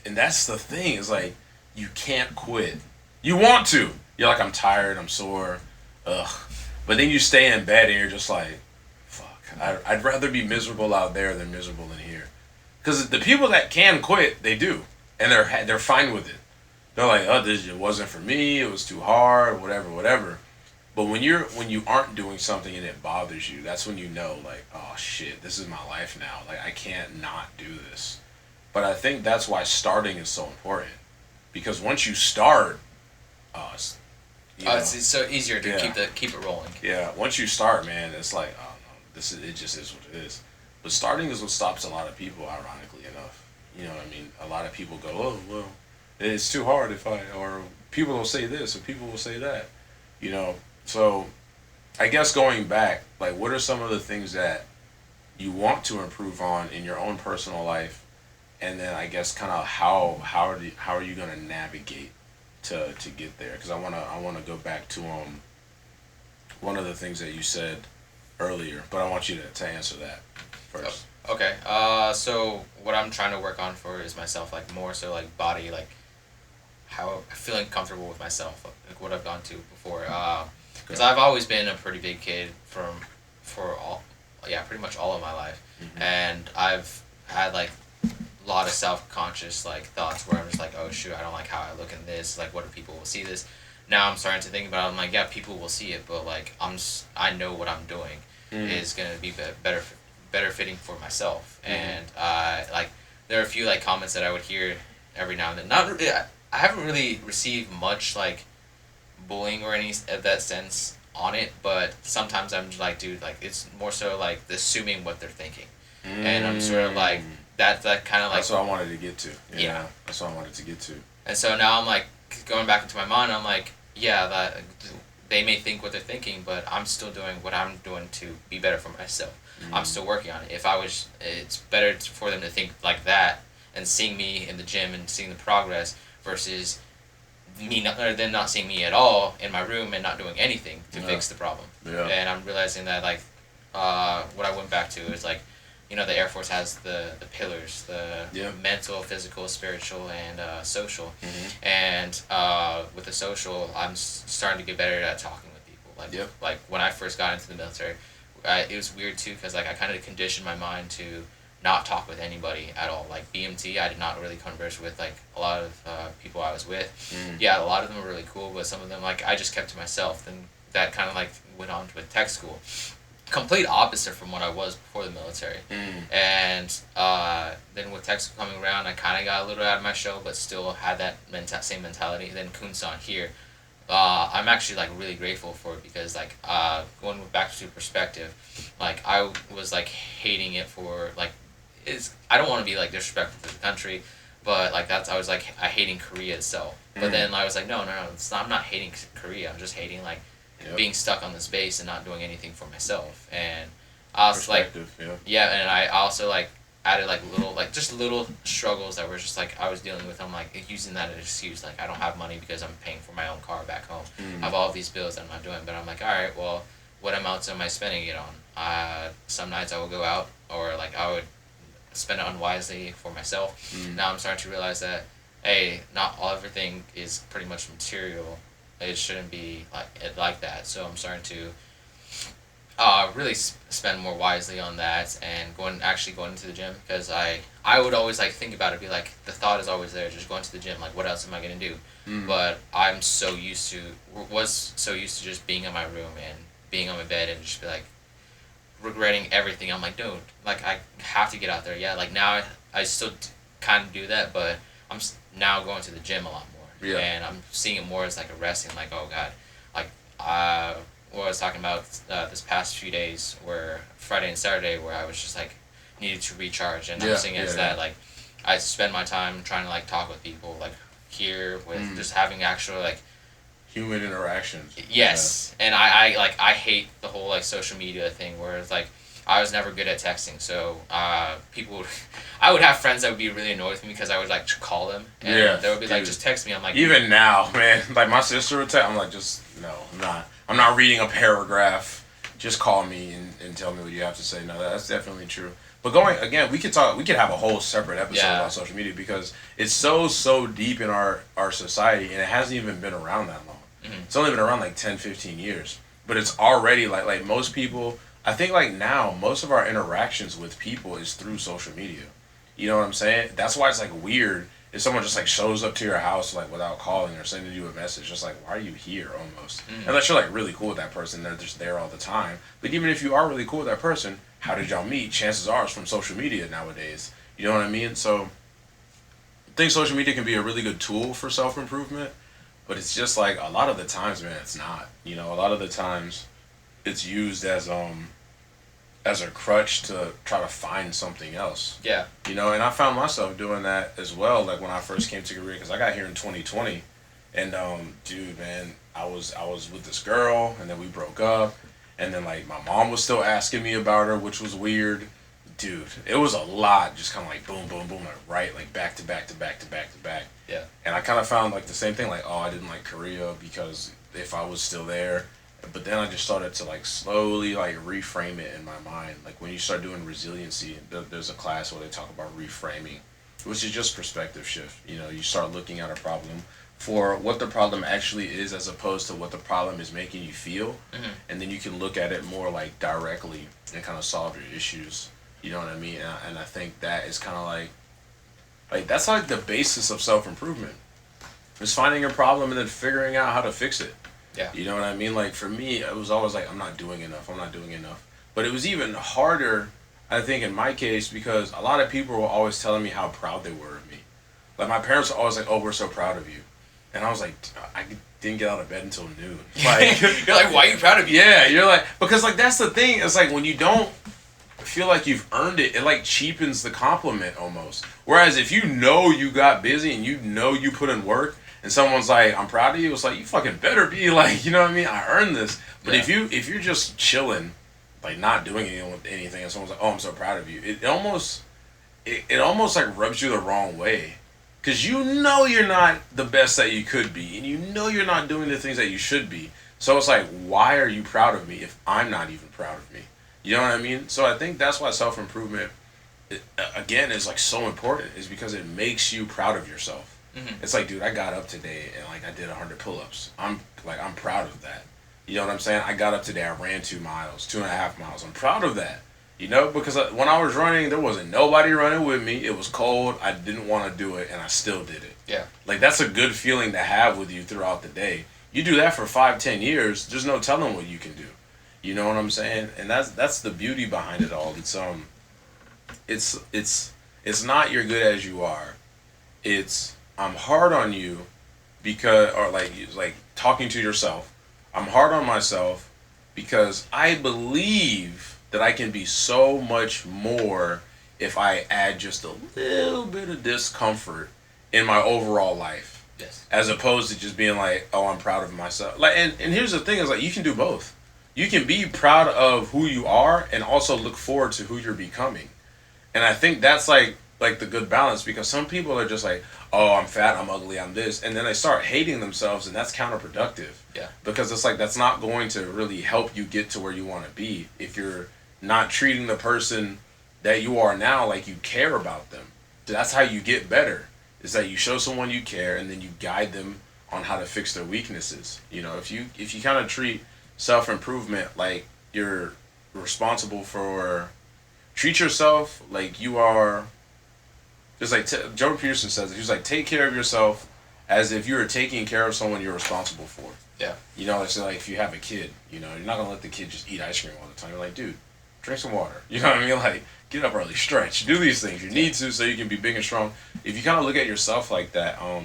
Speaker 1: And that's the thing, is like, you can't quit. You want to. You're like, I'm tired, I'm sore, ugh. But then you stay in bed and you're just like, fuck, I'd rather be miserable out there than miserable in here. Because the people that can quit, they do. And they're fine with it. They're like, oh, it wasn't for me, it was too hard, whatever. But when you aren't doing something and it bothers you, that's when you know, like, oh shit, this is my life now. Like, I can't not do this. But I think that's why starting is so important. Because once you start, it's
Speaker 2: so easier to keep it rolling.
Speaker 1: Yeah, once you start, man, it's like, oh no, it just is what it is. But starting is what stops a lot of people, ironically enough. You know what I mean? A lot of people go, oh well, it's too hard or people will say this or people will say that. You know, so I guess going back, like, what are some of the things that you want to improve on in your own personal life, and then I guess kind of how are you gonna navigate to get there? Because I wanna go back to one of the things that you said earlier, but I want you to answer that first.
Speaker 2: Okay. So what I'm trying to work on for is myself, like more so like body, like how feeling comfortable with myself, like what I've gone to before. Because I've always been a pretty big kid pretty much all of my life, and I've had like a lot of self-conscious like thoughts where I'm just like, oh shoot, I don't like how I look in this. Like, what if people will see this? Now I'm starting to think about it. I'm like, yeah, people will see it, but like I know what I'm doing is gonna be better better fitting for myself. And like there are a few like comments that I would hear every now and then. Not really, I haven't really received much like bullying or any of that sense on it, but sometimes I'm just like, dude, like it's more so like assuming what they're thinking, and I'm sort of like that kind of like
Speaker 1: that's what I wanted to get to. Yeah, that's what I wanted to get to.
Speaker 2: And so now I'm like going back into my mind. I'm like, yeah, that they may think what they're thinking, but I'm still doing what I'm doing to be better for myself. I'm still working on it. It's better for them to think like that and seeing me in the gym and seeing the progress versus me not, or them not seeing me at all in my room and not doing anything to fix the problem.
Speaker 1: Yeah.
Speaker 2: And I'm realizing that like what I went back to is like, you know, the Air Force has the pillars, the mental, physical, spiritual, and social. And with the social, I'm starting to get better at talking with people. Like when I first got into the military, it was weird too because like I kind of conditioned my mind to not talk with anybody at all. Like BMT, I did not really converse with like a lot of people I was with. Yeah, a lot of them were really cool, but some of them like I just kept to myself. Then that kind of like went on with tech school. Complete opposite from what I was before the military. And then with tech school coming around, I kind of got a little out of my shell, but still had that same mentality. Then Kunsan here, I'm actually like really grateful for it because like going back to perspective, like I was like hating it for like I don't want to be like disrespectful to the country, but like I was like hating Korea itself. But then I was like no, I'm not hating Korea. I'm just hating like being stuck on this base and not doing anything for myself. And I was like and I also like added like little struggles that were just like I was dealing with. I'm like using that as an excuse, like I don't have money because I'm paying for my own car back home. I have all these bills that I'm not doing, but I'm like, all right, well, what amounts am I spending it on? Some nights I will go out, or like I would spend it unwisely for myself. Now I'm starting to realize that hey, not everything is pretty much material. It shouldn't be like that. So I'm starting to really spend more wisely on that and going into the gym, because I would always like think about it, be like the thought is always there, just going to the gym, like what else am I gonna do? But was so used to just being in my room and being on my bed and just be like regretting everything. I'm like, dude, like I have to get out there. Yeah, like now I still kind of do that, but I'm now going to the gym a lot more. And I'm seeing it more as like a resting, like oh god, like what I was talking about this past few days, where Friday and Saturday, where I was just like needed to recharge, and I'm seeing it as that like I spend my time trying to like talk with people, like here with just having actual like
Speaker 1: human interactions.
Speaker 2: Yes, and I hate the whole like social media thing where it's like I was never good at texting, so I would have friends that would be really annoyed with me because I would like call them and they would be like, just text me. I'm like,
Speaker 1: even now, man, like my sister would text. I'm like, just no, I'm not reading a paragraph. Just call me and tell me what you have to say. No, that's definitely true. But going again, we could have a whole separate episode about social media because it's so deep in our society, and it hasn't even been around that long. It's only been around like 10, 15 years, but it's already like most people. I think like now most of our interactions with people is through social media. You know what I'm saying? That's why it's like weird if someone just like shows up to your house like without calling or sending you a message. Just like, why are you here almost? Unless you're like really cool with that person, they're just there all the time. But even if you are really cool with that person, how did y'all meet? Chances are it's from social media nowadays. You know what I mean? So I think social media can be a really good tool for self-improvement, but it's just like a lot of the times, man, it's not. You know, a lot of the times it's used as a crutch to try to find something else.
Speaker 2: Yeah.
Speaker 1: You know, and I found myself doing that as well. Like when I first came to Korea, because I got here in 2020, and dude, man, I was with this girl, and then we broke up, and then like my mom was still asking me about her, which was weird. Dude, it was a lot, just kind of like boom, boom, boom, like back to back to back to back to back.
Speaker 2: Yeah.
Speaker 1: And I kind of found like the same thing, like oh, I didn't like Korea because if I was still there. But then I just started to like slowly like reframe it in my mind. Like when you start doing resiliency, there's a class where they talk about reframing, which is just perspective shift. You know, you start looking at a problem for what the problem actually is as opposed to what the problem is making you feel. And then you can look at it more like directly and kind of solve your issues. You know what I mean? And I think that is kind of like that's like the basis of self-improvement. Is finding a problem and then figuring out how to fix it.
Speaker 2: Yeah.
Speaker 1: You know what I mean? Like for me, it was always like, I'm not doing enough. But it was even harder I think in my case, because a lot of people were always telling me how proud they were of me. Like my parents were always like, "Oh, we're so proud of you," and I was like, "I didn't get out of bed until noon." Like
Speaker 2: you're like, "Why are you proud of you?"
Speaker 1: Yeah, you're like, because like that's the thing. It's like when you don't feel like you've earned it, it like cheapens the compliment almost. Whereas if you know you got busy and you know you put in work, and someone's like, "I'm proud of you," it's like you fucking better be like, you know what I mean? I earned this. But if you're just chilling, like not doing anything, and someone's like, "Oh, I'm so proud of you," it almost like rubs you the wrong way. Cause you know you're not the best that you could be, and you know you're not doing the things that you should be. So it's like, why are you proud of me if I'm not even proud of me? You know what I mean? So I think that's why self improvement, again, is like so important. Is because it makes you proud of yourself. Mm-hmm. It's like, dude, I got up today and like I did 100 pull-ups. I'm proud of that. You know what I'm saying? I got up today. I ran 2 miles, 2.5 miles. I'm proud of that. You know, because when I was running, there wasn't nobody running with me. It was cold. I didn't want to do it, and I still did it.
Speaker 2: Yeah.
Speaker 1: Like, that's a good feeling to have with you throughout the day. You do that for 5-10 years, there's no telling what you can do. You know what I'm saying? And that's the beauty behind it all. It's not you're good as you are. It's I'm hard on you because, or like talking to yourself. I'm hard on myself because I believe that I can be so much more if I add just a little bit of discomfort in my overall life.
Speaker 2: Yes.
Speaker 1: As opposed to just being like, oh, I'm proud of myself. Like, and here's the thing is like you can do both. You can be proud of who you are and also look forward to who you're becoming. And I think that's like the good balance because some people are just like, oh, I'm fat, I'm ugly, I'm this, and then they start hating themselves, and that's counterproductive.
Speaker 2: Yeah.
Speaker 1: Because it's like that's not going to really help you get to where you want to be if you're not treating the person that you are now like you care about them. That's how you get better. Is that you show someone you care, and then you guide them on how to fix their weaknesses. You know, if you kind of treat self improvement like you're responsible for, treat yourself like you are. Just like Jordan Peterson says, he was like, take care of yourself as if you were taking care of someone you're responsible for.
Speaker 2: Yeah.
Speaker 1: You know, it's like if you have a kid, you know, you're not gonna let the kid just eat ice cream all the time. You're like, dude, drink some water. You know what I mean? Like, get up early, stretch, do these things. You need to so you can be big and strong. If you kind of look at yourself like that, I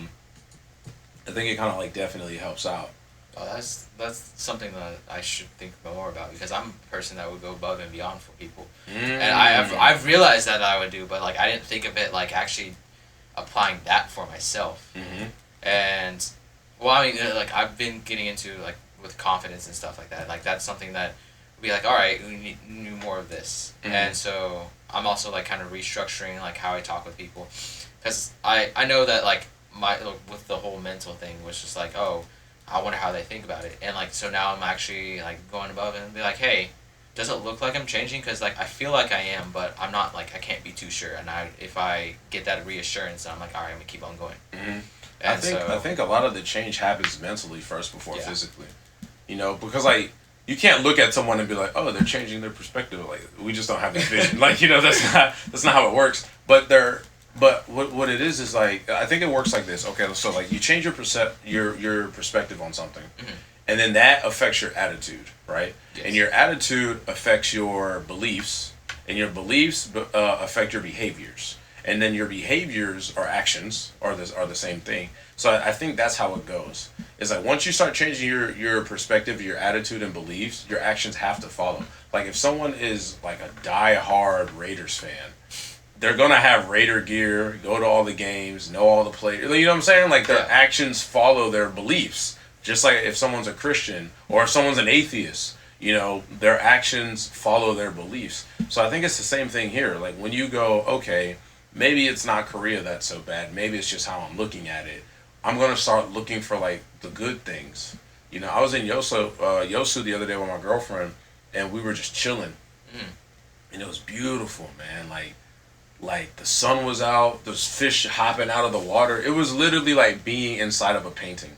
Speaker 1: think it kind of like definitely helps out.
Speaker 2: Oh, that's something that I should think more about because I'm a person that would go above and beyond for people, and I've realized that I would do, but like I didn't think of it like actually applying that for myself. Mm-hmm. And well, I mean, like I've been getting into like with confidence and stuff like that. Like that's something that would be like, all right, we need more of this, and so I'm also like kind of restructuring like how I talk with people, because I know that like with the whole mental thing was just like, oh, I wonder how they think about it. And, like, so now I'm actually, like, going above and be like, hey, does it look like I'm changing? Because, like, I feel like I am, but I'm not, like, I can't be too sure. And if I get that reassurance, I'm like, all right, I'm going to keep on going. Mm-hmm.
Speaker 1: I think a lot of the change happens mentally first before physically. You know, because, like, you can't look at someone and be like, oh, they're changing their perspective. Like, we just don't have that vision. Like, you know, that's not how it works. But what it is like I think it works like this. Okay, so like you change your perspective on something, and then that affects your attitude, right? Yes. And your attitude affects your beliefs, and your beliefs affect your behaviors, and then your behaviors or actions are the same thing. So I think that's how it goes. It's like once you start changing your perspective, your attitude and beliefs, your actions have to follow. Like if someone is like a die-hard Raiders fan, they're gonna have Raider gear, go to all the games, know all the players. You know what I'm saying? Like their actions follow their beliefs. Just like if someone's a Christian or if someone's an atheist, you know, their actions follow their beliefs. So I think it's the same thing here. Like when you go, okay, maybe it's not Korea that's so bad. Maybe it's just how I'm looking at it. I'm gonna start looking for like the good things. You know, I was in Yosu the other day with my girlfriend, and we were just chilling, and it was beautiful, man. Like the sun was out, there's fish hopping out of the water. It was literally like being inside of a painting,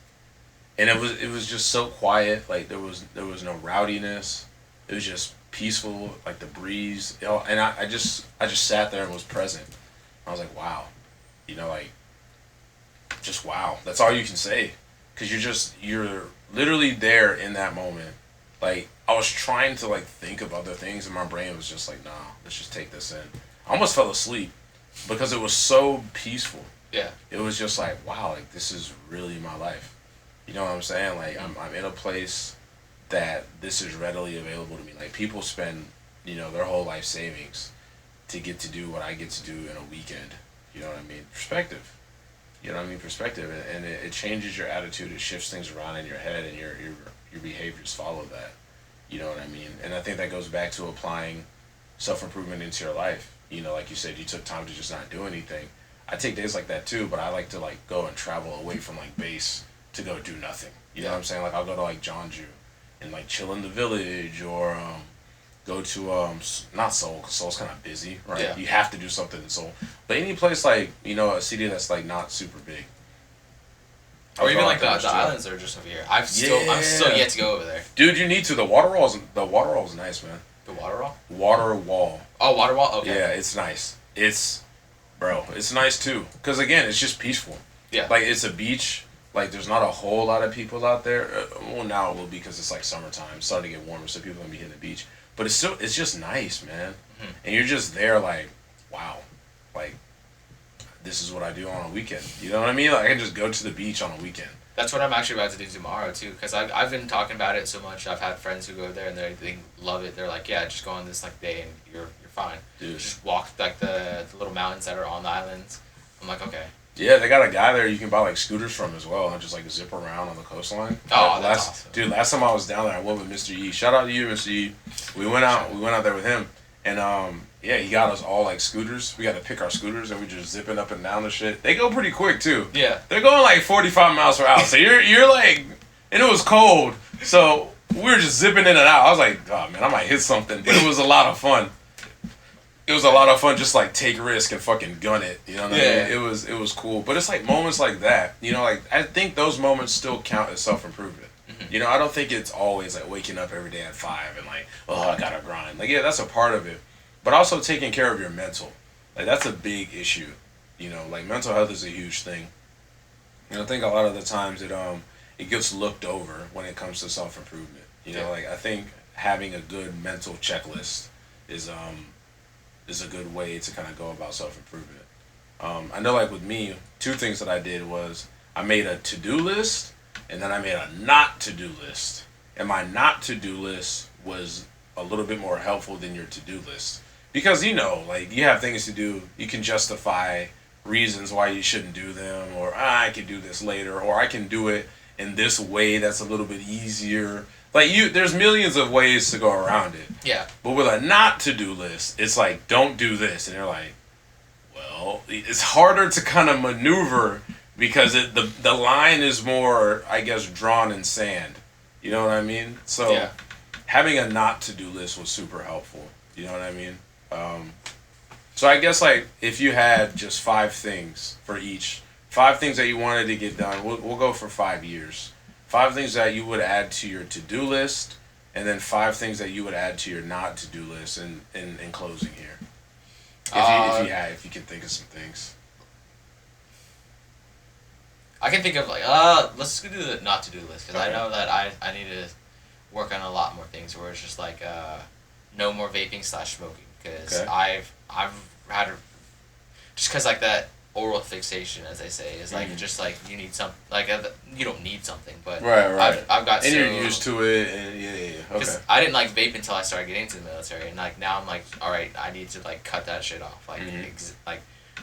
Speaker 1: and it was just so quiet. Like there was no rowdiness. It was just peaceful, like the breeze. You know, and I just sat there and was present. I was like, wow, you know, like just wow. That's all you can say, because you're literally there in that moment. like I was trying to like think of other things, and my brain was just like, nah, let's just take this in. I almost fell asleep because it was so peaceful.
Speaker 2: Yeah.
Speaker 1: It was just like, wow, like this is really my life. You know what I'm saying? Like I'm in a place that this is readily available to me. Like people spend, their whole life savings to get to do what I get to do in a weekend. You know what I mean? Perspective. You know what I mean? Perspective, and it changes your attitude. It shifts things around in your head, and your behaviors follow that. You know what I mean? And I think that goes back to applying self improvement into your life. Like you said, you took time to just not do anything. I take days like that too, but I like to like go and travel away from like base to go do nothing. You know what I'm saying? Like I'll go to like Jeonju and like chill in the village, or go to not Seoul, because Seoul's kind of busy, right?
Speaker 2: Yeah.
Speaker 1: You have to do something in Seoul, but any place like a city that's like not super big,
Speaker 2: or even like the islands that are just over here. I'm still yet to go over there.
Speaker 1: Dude, you need to. The water wall's nice, man.
Speaker 2: The water wall.
Speaker 1: Water wall.
Speaker 2: Oh, water wall. Okay.
Speaker 1: Yeah, it's nice. It's nice too, because again, it's just peaceful.
Speaker 2: Yeah.
Speaker 1: Like it's a beach. Like there's not a whole lot of people out there. Well, now it will be because it's like summertime. It's starting to get warmer, so people are gonna be hitting the beach. But it's just nice, man. Mm-hmm. And you're just there like, wow, like this is what I do on a weekend. You know what I mean? Like I can just go to the beach on a weekend.
Speaker 2: That's what I'm actually about to do tomorrow too, because I've been talking about it so much. I've had friends who go there and they love it. They're like, yeah, just go on this like day and you're fine.
Speaker 1: Dude.
Speaker 2: Just walk like the little mountains that are on the islands. I'm like, okay.
Speaker 1: Yeah, they got a guy there you can buy like scooters from as well and just like zip around on the coastline.
Speaker 2: Oh, that's awesome.
Speaker 1: Dude, last time I was down there, I went with Mr. Yi. Shout out to you, Mr. Yi. We went out there with him, and yeah, he got us all like scooters. We got to pick our scooters, and we just zipping up and down the shit. They go pretty quick too.
Speaker 2: Yeah,
Speaker 1: they're going like 45 miles per hour. So you're like, and it was cold, so we were just zipping in and out. I was like, oh man, I might hit something, but it was a lot of fun. It was a lot of fun, just like take risk and fucking gun it. You know what I mean? It was cool. But it's like moments like that. Like I think those moments still count as self improvement. Mm-hmm. I don't think it's always like waking up every day at 5 and like, oh, I gotta grind. Like yeah, that's a part of it, but also taking care of your mental. Like that's a big issue. Like mental health is a huge thing. And I think a lot of the times it gets looked over when it comes to self improvement. Like I think having a good mental checklist is a good way to kind of go about self-improvement. I know like with me, 2 things that I did was I made a to-do list and then I made a not to-do list. And my not to-do list was a little bit more helpful than your to-do list. Because like you have things to do, you can justify reasons why you shouldn't do them, or I can do this later, or I can do it in this way that's a little bit easier. Like there's millions of ways to go around it.
Speaker 2: Yeah.
Speaker 1: But with a not to do list, it's like don't do this, and you're like, well, it's harder to kind of maneuver because the line is more, I guess, drawn in sand. You know what I mean? So having a not to do list was super helpful. You know what I mean? So I guess like if you had just 5 things for each, 5 things that you wanted to get done, we'll go for 5 years. 5 things that you would add to your to-do list, and then 5 things that you would add to your not to-do list in closing here. If you can think of some things.
Speaker 2: I can think of like, let's do the not to-do list, because I know that I need to work on a lot more things where it's just like, no more vaping / smoking, because I've had, just because like that oral fixation, as they say, is like just like you need some, like you don't need something, but
Speaker 1: right.
Speaker 2: I've got
Speaker 1: and you're used to it, and yeah.
Speaker 2: Because I didn't like vape until I started getting into the military, and like now I'm like, all right, I need to like cut that shit off. Like like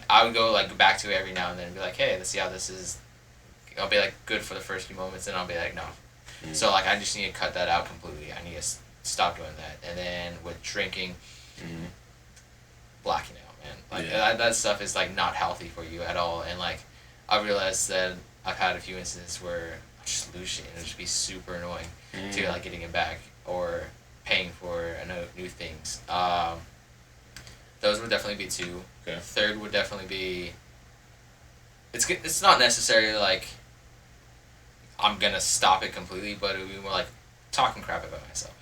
Speaker 2: I would go like back to it every now and then and be like, hey, let's see how this is. I'll be like good for the first few moments, and I'll be like no. So like I just need to cut that out completely. I need to stop doing that. And then with drinking, blacking out. Man, like that stuff is like not healthy for you at all, and like I realized that I've had a few instances where I just lose shit and it'll just be super annoying to like getting it back or paying for new things. Those would definitely be 2.
Speaker 1: Okay.
Speaker 2: 3rd would definitely be. It's not necessarily like I'm gonna stop it completely, but it would be more like talking crap about myself,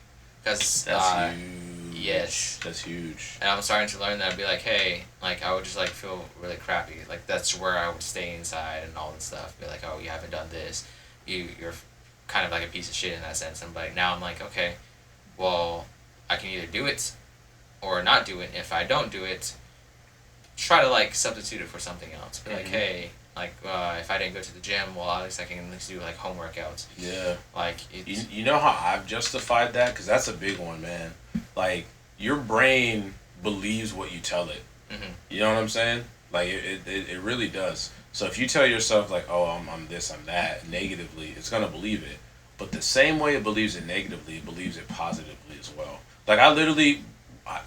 Speaker 2: because
Speaker 1: that's huge.
Speaker 2: Yes.
Speaker 1: That's huge.
Speaker 2: And I'm starting to learn that. I'd be like, hey, like I would just like feel really crappy. Like that's where I would stay inside and all this stuff. Be like, oh, you haven't done this. You're kind of like a piece of shit in that sense. And like now I'm like, okay, well, I can either do it or not do it. If I don't do it, try to like substitute it for something else. Be like, hey, like if I didn't go to the gym, well, at least I can at least do like home workouts.
Speaker 1: Yeah.
Speaker 2: Like
Speaker 1: you know how I've justified that, because that's a big one, man. Like your brain believes what you tell it. You know what I'm saying? Like it really does. So if you tell yourself like, oh, I'm this, I'm that, negatively, it's gonna believe it. But the same way it believes it negatively, it believes it positively as well. Like I literally,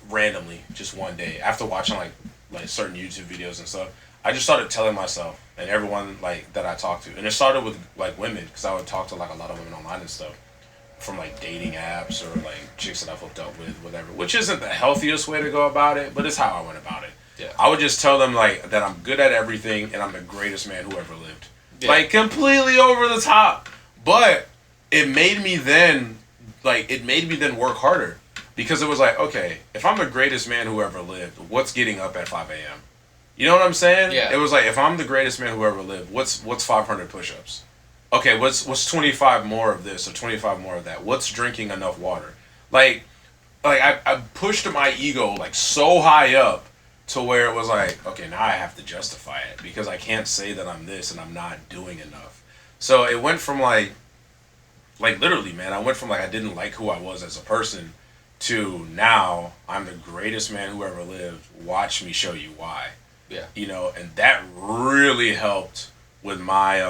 Speaker 1: randomly, just one day after watching like certain YouTube videos and stuff, I just started telling myself and everyone like that I talked to, and it started with like women, because I would talk to like a lot of women online and stuff, from like dating apps or like chicks that I've hooked up with, whatever. Which isn't the healthiest way to go about it, but it's how I went about it.
Speaker 2: Yeah.
Speaker 1: I would just tell them like that I'm good at everything and I'm the greatest man who ever lived.
Speaker 2: Yeah.
Speaker 1: Like completely over the top, but it made me then work harder, because it was like, okay, if I'm the greatest man who ever lived, what's getting up at 5 a.m.? You know what I'm saying?
Speaker 2: Yeah.
Speaker 1: It was like, if I'm the greatest man who ever lived, what's 500 push-ups? Okay, what's 25 more of this or 25 more of that? What's drinking enough water? Like I pushed my ego like so high up to where it was like, okay, now I have to justify it, because I can't say that I'm this and I'm not doing enough. So it went from like literally, man, I went from like I didn't like who I was as a person to now I'm the greatest man who ever lived. Watch me show you why.
Speaker 2: Yeah.
Speaker 1: You know, and that really helped with my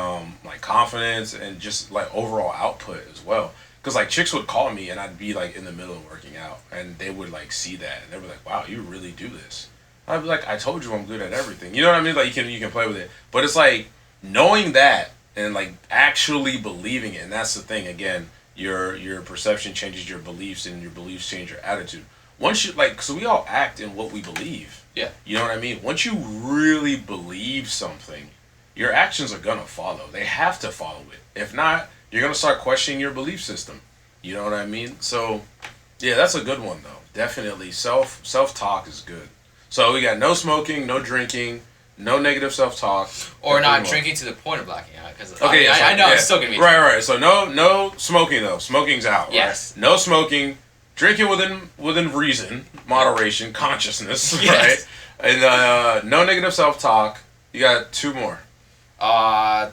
Speaker 1: like confidence and just like overall output as well. Because like chicks would call me and I'd be like in the middle of working out, and they would like see that and they were like, wow, you really do this. I'd be like, I told you I'm good at everything. You know what I mean? Like you can play with it, but it's like knowing that and like actually believing it. And that's the thing. Again, your perception changes your beliefs, and your beliefs change your attitude. Once you like, so we all act in what we believe.
Speaker 2: Yeah.
Speaker 1: You know what I mean? Once you really believe something, your actions are gonna follow. They have to follow it. If not, you're gonna start questioning your belief system. You know what I mean? So, yeah, that's a good one though. Definitely, self talk is good. So we got no smoking, no drinking, no negative self talk,
Speaker 2: or not drinking to the point of blacking out. Because
Speaker 1: okay,
Speaker 2: I know I'm still gonna be
Speaker 1: right. So no smoking though. Smoking's out.
Speaker 2: Yes.
Speaker 1: Right? No smoking. Drinking within reason, moderation, consciousness.
Speaker 2: Yes.
Speaker 1: Right. And no negative self talk. You got two more.
Speaker 2: I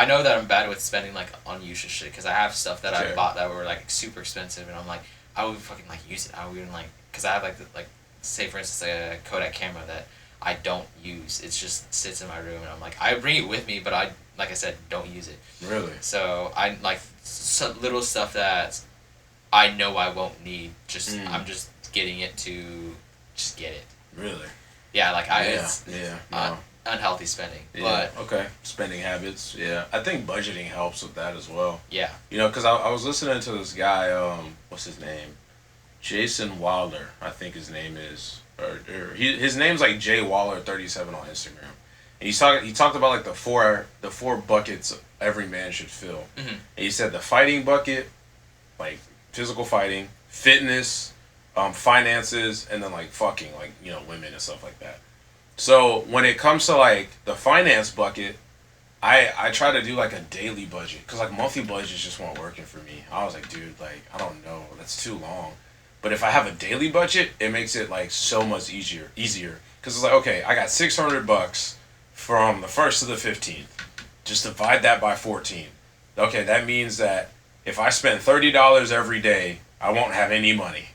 Speaker 2: know that I'm bad with spending like on useless shit, because I have stuff that I bought that were like super expensive, and I'm like, I would fucking like use it. I wouldn't like, because I have like say for instance a Kodak camera that I don't use. It just sits in my room, and I'm like, I bring it with me, but I, like I said, don't use it.
Speaker 1: Really?
Speaker 2: So I like some little stuff that I know I won't need. Just I'm just getting it to just get it.
Speaker 1: Really?
Speaker 2: Yeah, like
Speaker 1: No.
Speaker 2: Unhealthy spending.
Speaker 1: Yeah.
Speaker 2: But
Speaker 1: Okay. Spending habits. Yeah. I think budgeting helps with that as well.
Speaker 2: yeah.
Speaker 1: You know, because I was listening to this guy. What's his name? Jason Wilder, I think his name is, or his name's like Jay Waller 37 on Instagram. And he talked about like the four buckets every man should fill.
Speaker 2: Mm-hmm.
Speaker 1: And he said the fighting bucket, like physical fighting, fitness, finances, and then like fucking, like, you know, women and stuff like that. So when it comes to like the finance bucket, I try to do like a daily budget, because like monthly budgets just weren't working for me. I was like, dude, like I don't know, that's too long. But if I have a daily budget, it makes it like so much easier. Because it's like, okay, I got $600 from the 1st to the 15th. Just divide that by 14. Okay, that means that if I spend $30 every day, I won't have any money.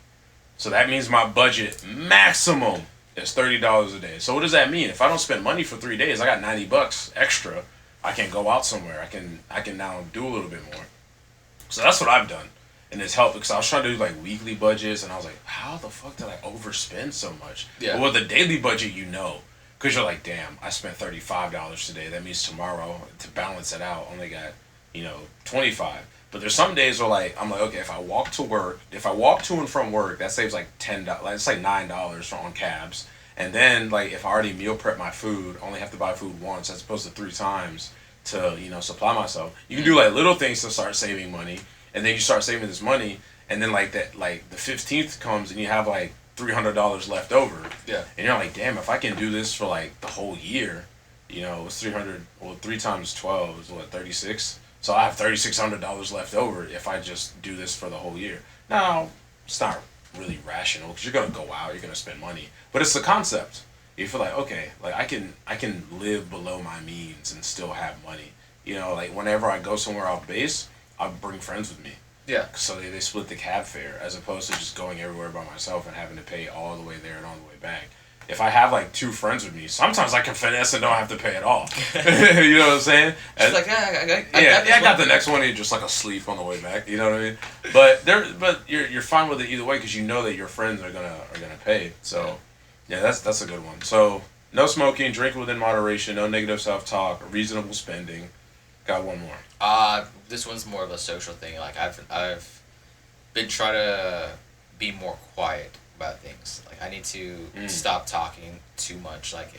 Speaker 1: So that means my budget maximum is $30 a day. So what does that mean? If I don't spend money for 3 days, I got $90 extra. I can go out somewhere. I can now do a little bit more. So that's what I've done. And it's helped, because I was trying to do like weekly budgets, and I was like, how the fuck did I overspend so much?
Speaker 2: Yeah.
Speaker 1: But with the daily budget, you know, because you're like, damn, I spent $35 today. That means tomorrow, to balance it out, only got, you know, 25. But there's some days where like I'm like, okay, if I walk to and from work, that saves like $10. It's like $9 on cabs. And then like if I already meal prep my food, I only have to buy food once as opposed to 3 times to, you know, supply myself. You can do like little things to start saving money. And then you start saving this money, and then like that, like the 15th comes, and you have like $300 left over.
Speaker 2: Yeah.
Speaker 1: And you're like, damn, if I can do this for like the whole year, you know, it's 300. Well, 3 times 12 is what, 36. So I have $3,600 left over if I just do this for the whole year. Now, it's not really rational because you're gonna go out, you're gonna spend money, but it's the concept. You feel like, okay, like I can live below my means and still have money. You know, like whenever I go somewhere off base, I bring friends with me.
Speaker 2: Yeah.
Speaker 1: So they split the cab fare as opposed to just going everywhere by myself and having to pay all the way there and all the way back. If I have like two friends with me, sometimes I can finesse and don't have to pay at all. You know what I'm saying?
Speaker 2: She's like, yeah,
Speaker 1: I got the next one. And you're just like asleep on the way back. You know what I mean? But you're fine with it either way because you know that your friends are gonna pay. So yeah, that's a good one. So no smoking, drink within moderation, no negative self talk, reasonable spending. Got one more.
Speaker 2: This one's more of a social thing. Like I've been trying to be more quiet about things. Like I need to stop talking too much. Like,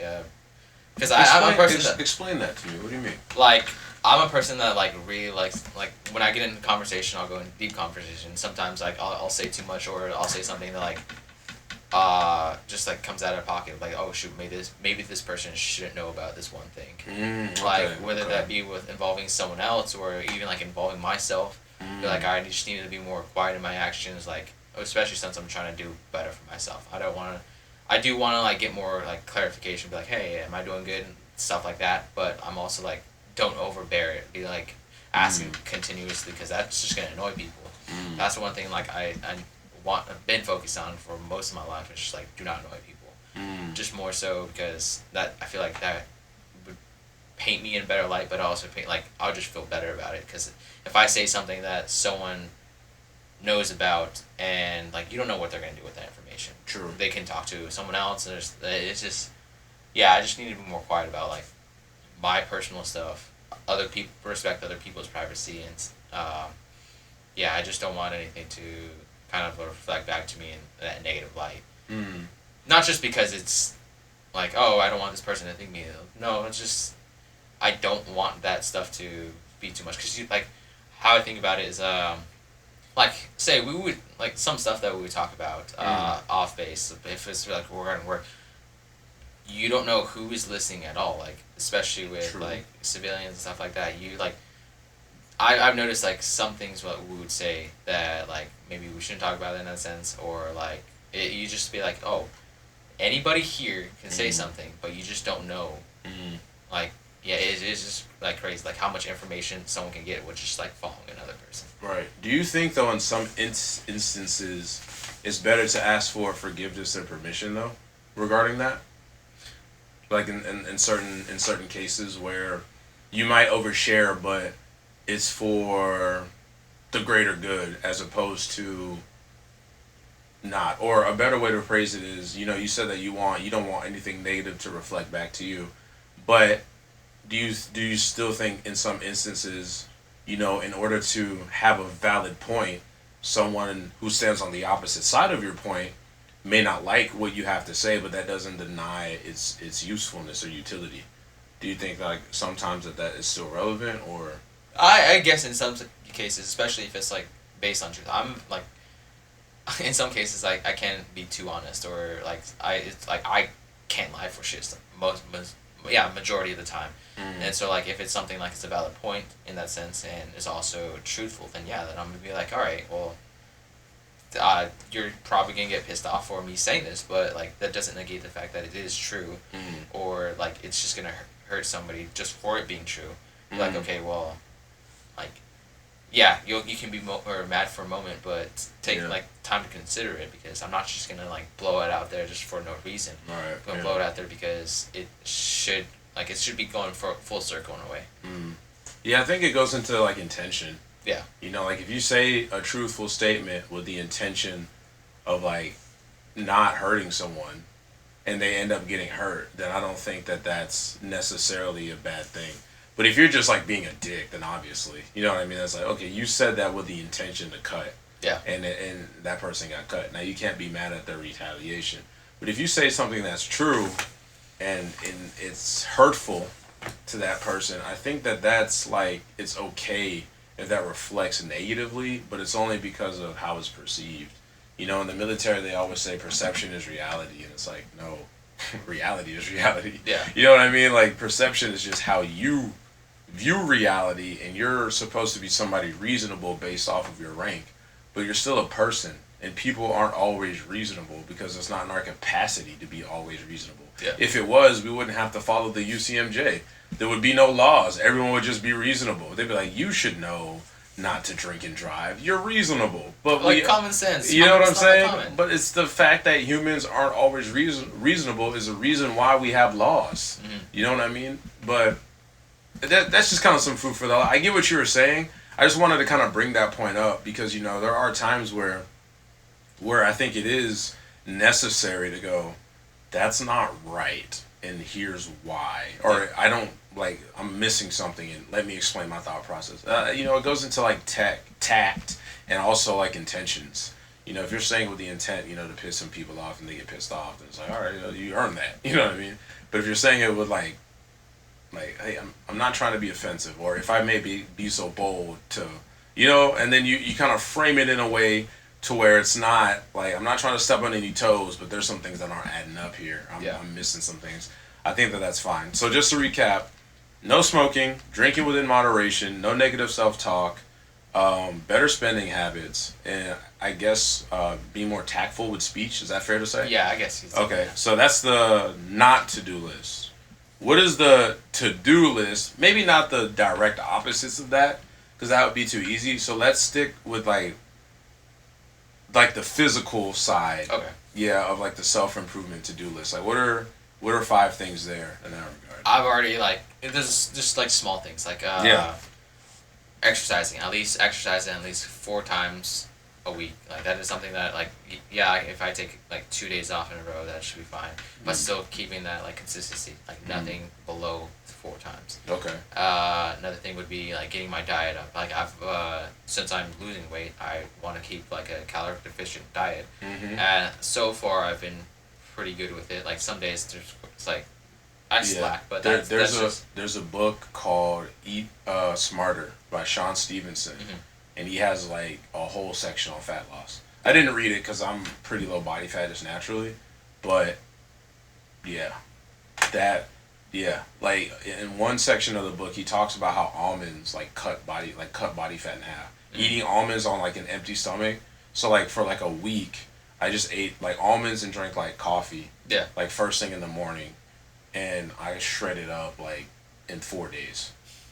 Speaker 2: because I'm a person that
Speaker 1: explain that to me. What do you mean?
Speaker 2: like I'm a person that like really likes like when I get in conversation, I'll go in deep conversation. Sometimes like I'll say too much or I'll say something that like just like comes out of pocket, like, oh shoot, maybe this person shouldn't know about this one thing. Like whether that be with involving someone else or even like involving myself. Feel like I just need to be more quiet in my actions, like especially since I'm trying to do better for myself. I do want to like get more like clarification, be like, hey, am I doing good and stuff like that. But I'm also like, don't overbear it. Be like asking continuously because that's just gonna annoy people. That's the one thing like I've been focused on for most of my life. It's just like do not annoy people. Just more so because that I feel like that would paint me in a better light, but also paint like I'll just feel better about it because if I say something that someone knows about and like you don't know what they're gonna do with that information.
Speaker 1: True. They
Speaker 2: can talk to someone else and it's just yeah, I just need to be more quiet about like my personal stuff. Other people respect other people's privacy and yeah, I just don't want anything to kind of reflect back to me in that negative light. Not just because it's like, oh, I don't want this person to think me. No, it's just I don't want that stuff to be too much because like how I think about it is like say we would like some stuff that we would talk about off base if it's like we're going to work. You don't know who is listening at all, like especially with
Speaker 1: True.
Speaker 2: like civilians and stuff like that. You like I've noticed like some things what we would say that like maybe we shouldn't talk about it in that sense or like you just be like, oh, anybody here can say something, but you just don't know. Like yeah, it's just like crazy like how much information someone can get with just like following another person.
Speaker 1: Right. Do you think though in some instances it's better to ask for forgiveness and permission though regarding that? Like in certain cases where you might overshare but it's for the greater good as opposed to not. Or a better way to phrase it is, you know, you said that you don't want anything negative to reflect back to you. But do you still think in some instances, you know, in order to have a valid point, someone who stands on the opposite side of your point may not like what you have to say, but that doesn't deny its usefulness or utility. Do you think like sometimes that is still relevant or
Speaker 2: I guess in some cases, especially if it's like based on truth, I'm like in some cases like I can't be too honest or like I can't lie for shit majority of the time. And so like if it's something like it's a valid point in that sense and is also truthful, then yeah, then I'm gonna be like, all right, well, you're probably gonna get pissed off for me saying this, but like that doesn't negate the fact that it is true, or like it's just gonna hurt somebody just for it being true. Like okay, well, like yeah, you can be or mad for a moment, but take like time to consider it because I'm not just gonna like blow it out there just for no reason.
Speaker 1: right?
Speaker 2: I'm gonna blow it out there because it should be going for full circle in a way.
Speaker 1: Yeah, I think it goes into like intention.
Speaker 2: Yeah.
Speaker 1: You know, like if you say a truthful statement with the intention of like not hurting someone and they end up getting hurt, then I don't think that that's necessarily a bad thing. But if you're just like being a dick, then obviously, you know what I mean? That's like, okay, you said that with the intention to cut.
Speaker 2: Yeah.
Speaker 1: And that person got cut. Now you can't be mad at the retaliation. But if you say something that's true and it's hurtful to that person, I think that that's like, it's okay if that reflects negatively, but it's only because of how it's perceived. You know, in the military, they always say perception is reality, and it's like, no, reality is reality.
Speaker 2: Yeah.
Speaker 1: You know what I mean? Like, perception is just how you view reality, and you're supposed to be somebody reasonable based off of your rank. but you're still a person, and people aren't always reasonable because it's not in our capacity to be always reasonable.
Speaker 2: Yeah.
Speaker 1: If it was, we wouldn't have to follow the UCMJ. There would be no laws. Everyone would just be reasonable. They'd be like, you should know not to drink and drive. You're reasonable. But
Speaker 2: like common sense.
Speaker 1: You know what I'm saying? But it's the fact that humans aren't always reasonable is the reason why we have laws.
Speaker 2: Mm-hmm.
Speaker 1: You know what I mean? But that's just kind of some food for thought. I get what you were saying. I just wanted to kind of bring that point up because, you know, there are times where I think it is necessary to go, that's not right, and here's why. Or I don't, like, I'm missing something, and let me explain my thought process. You know, it goes into, like, tact and also, like, intentions. You know, if you're saying with the intent, you know, to piss some people off and they get pissed off, then it's like, all right, you earned that. You know what I mean? But if you're saying it with, like, hey, I'm not trying to be offensive, or if I may be so bold to, you know, and then you kind of frame it in a way to where it's not, like, I'm not trying to step on any toes, but there's some things that aren't adding up here. I'm missing some things. I think that's fine. So just to recap, no smoking, drinking within moderation, no negative self-talk, better spending habits, and I guess be more tactful with speech. Is that fair to say?
Speaker 2: Yeah, I guess.
Speaker 1: Okay, so that's the not to-do list. What is the to-do list? Maybe not the direct opposites of that, because that would be too easy. So let's stick with like the physical side.
Speaker 2: Okay.
Speaker 1: Yeah, of like the self-improvement to-do list. Like what are 5 things there in that regard?
Speaker 2: I've already there's just like small things like exercising. At least exercising at least 4 times a week. Like that is something that if I take like 2 days off in a row, that should be fine. But still keeping that like consistency, like nothing below 4 times.
Speaker 1: Okay.
Speaker 2: Another thing would be like getting my diet up. Like I've since I'm losing weight, I want to keep like a caloric deficient diet. And so far I've been pretty good with it. Like some days it's like I slack, but
Speaker 1: there's a book called Eat Smarter by Sean Stevenson. And he has like a whole section on fat loss. I didn't read it because I'm pretty low body fat just naturally, but like in one section of the book he talks about how almonds like cut body fat in half. Eating almonds on like an empty stomach. So like for like a week, I just ate like almonds and drank like coffee.
Speaker 2: Yeah.
Speaker 1: Like first thing in the morning, and I shredded up like in 4 days.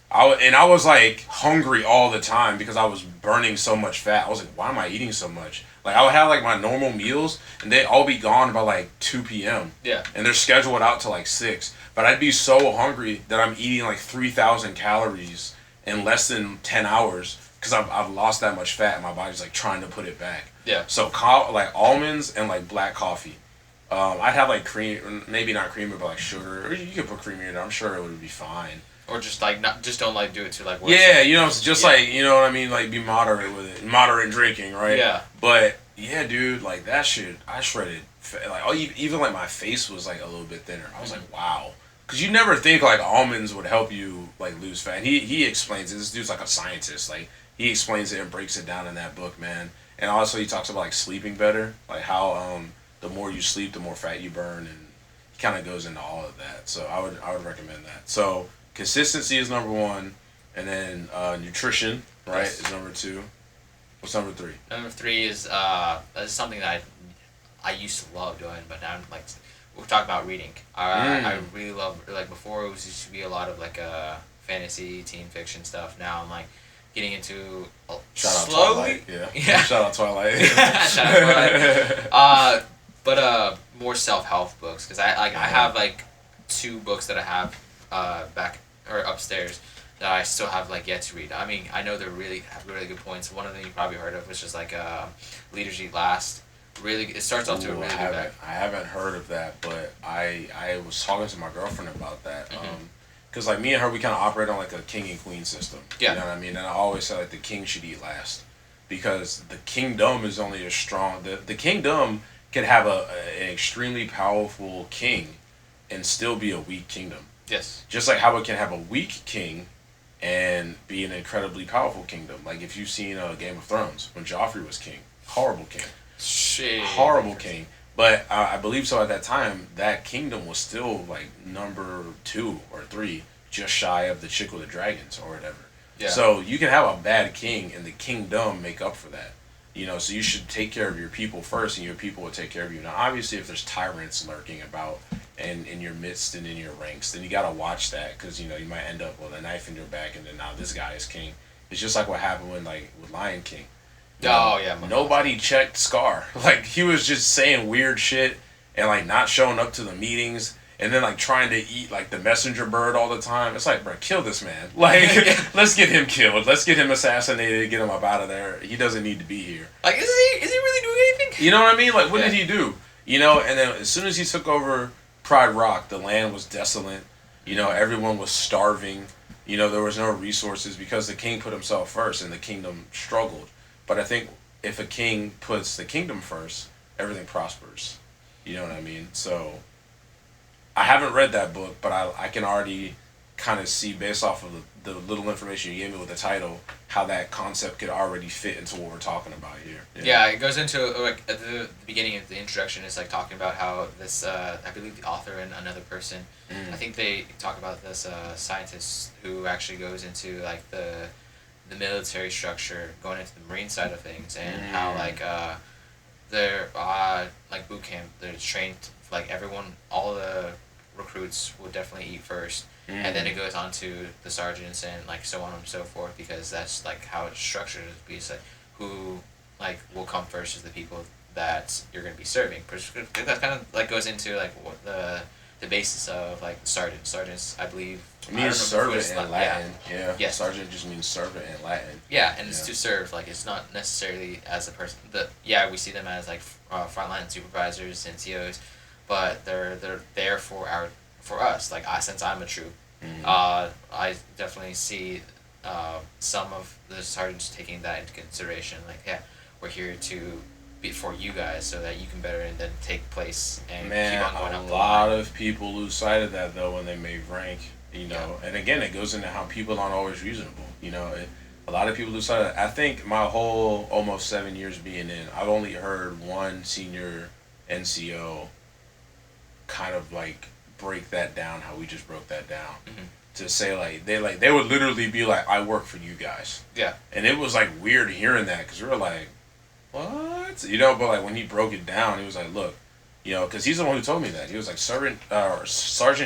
Speaker 1: I was like hungry all the time because I was burning so much fat. I was like, why am I eating so much? Like I would have like my normal meals and they'd all be gone by like 2 p.m.
Speaker 2: Yeah.
Speaker 1: And they're scheduled out to like 6. But I'd be so hungry that I'm eating like 3,000 calories in less than 10 hours because I've lost that much fat and my body's like trying to put it back.
Speaker 2: Yeah.
Speaker 1: So like almonds and like black coffee. I'd have like cream, maybe not creamer, but like sugar. Or you could put creamer in it. I'm sure it would be fine.
Speaker 2: Or just like don't like do it to like work.
Speaker 1: Yeah, you know, it's just like, you know what I mean, like be moderate with it, moderate drinking, right?
Speaker 2: Yeah.
Speaker 1: But yeah, dude, like that shit, I shredded. Like even like my face was like a little bit thinner. I was like, wow, because you never think like almonds would help you like lose fat. And he explains it. This dude's like a scientist. Like he explains it and breaks it down in that book, man. And also he talks about like sleeping better, like how the more you sleep, the more fat you burn, and he kind of goes into all of that. So I would recommend that. So consistency is number 1, and then nutrition, right, is number 2. What's number 3?
Speaker 2: Number 3 is something that I used to love doing, but now like we're talking about reading. I really love, like before it used to be a lot of like fantasy, teen fiction stuff. Now I'm like getting into
Speaker 1: Shout out Twilight. Yeah. Shout out Twilight.
Speaker 2: Shout out Twilight. But more self-help books, because I have like 2 books that I have back or upstairs that I still have like yet to read. I mean, I know they have really good points. One of them you probably heard of, which is like Leaders Eat Last. Really, it starts off to a really good back.
Speaker 1: I haven't heard of that, but I was talking to my girlfriend about that. Because like me and her, we kind of operate on like a king and queen system.
Speaker 2: Yeah.
Speaker 1: You know what I mean? And I always say like the king should eat last, because the kingdom is only as strong. The kingdom can have an extremely powerful king and still be a weak kingdom.
Speaker 2: Yes.
Speaker 1: Just like how it can have a weak king and be an incredibly powerful kingdom. Like if you've seen Game of Thrones, when Joffrey was king, horrible king.
Speaker 2: Shit.
Speaker 1: Horrible king. But I believe so at that time, that kingdom was still like number 2 or 3, just shy of the chick with the dragons or whatever. Yeah. So you can have a bad king and the kingdom make up for that. So you should take care of your people first, and your people will take care of you. Now, obviously, if there's tyrants lurking about and in your midst and in your ranks, then you gotta watch that because you might end up with a knife in your back, and then now this guy is king. It's just like what happened with Lion King.
Speaker 2: Oh yeah.
Speaker 1: Nobody checked Scar. Like he was just saying weird shit and like not showing up to the meetings. And then like trying to eat like the messenger bird all the time. It's like, bro, kill this man. Like, let's get him killed. Let's get him assassinated. Get him up out of there. He doesn't need to be here.
Speaker 2: Like, is he really doing anything?
Speaker 1: You know what I mean? Like, what did he do? And then as soon as he took over Pride Rock, the land was desolate. Everyone was starving. There was no resources because the king put himself first, and the kingdom struggled. But I think if a king puts the kingdom first, everything prospers. You know what I mean? So I haven't read that book, but I can already kind of see, based off of the little information you gave me with the title, how that concept could already fit into what we're talking about here.
Speaker 2: Yeah, it goes into, like, at the beginning of the introduction, it's, like, talking about how this, I believe the author and another person, I think they talk about this scientist who actually goes into, like, the military structure, going into the Marine side of things, and how, like, they're, like, boot camp, they're trained, like, everyone, all the recruits would definitely eat first, and then it goes on to the sergeants and like so on and so forth, because that's like how it's structured. It's like who like will come first is the people that you're going to be serving. That kind of like goes into like what the basis of like sergeants. I believe
Speaker 1: it means servant in Latin. Yeah.
Speaker 2: Yes.
Speaker 1: Sergeant just means servant in Latin.
Speaker 2: Yeah, and it's to serve. Like it's not necessarily as a person. We see them as like frontline supervisors, NCOs. But they're there for us. Like since I'm a troop, I definitely see some of the sergeants taking that into consideration. Like, yeah, we're here to be for you guys, so that you can better and then take place and keep on going up the line. A lot
Speaker 1: of people lose sight of that though when they make rank. And again, it goes into how people aren't always reasonable. A lot of people lose sight of that. I think my whole almost 7 years being in, I've only heard one senior NCO kind of like break that down how we just broke that down, to say they would literally be like, I work for you guys, and it was like weird hearing that because we were like, what, but like when he broke it down, he was like, look, because he's the one who told me that. He was like, sergeant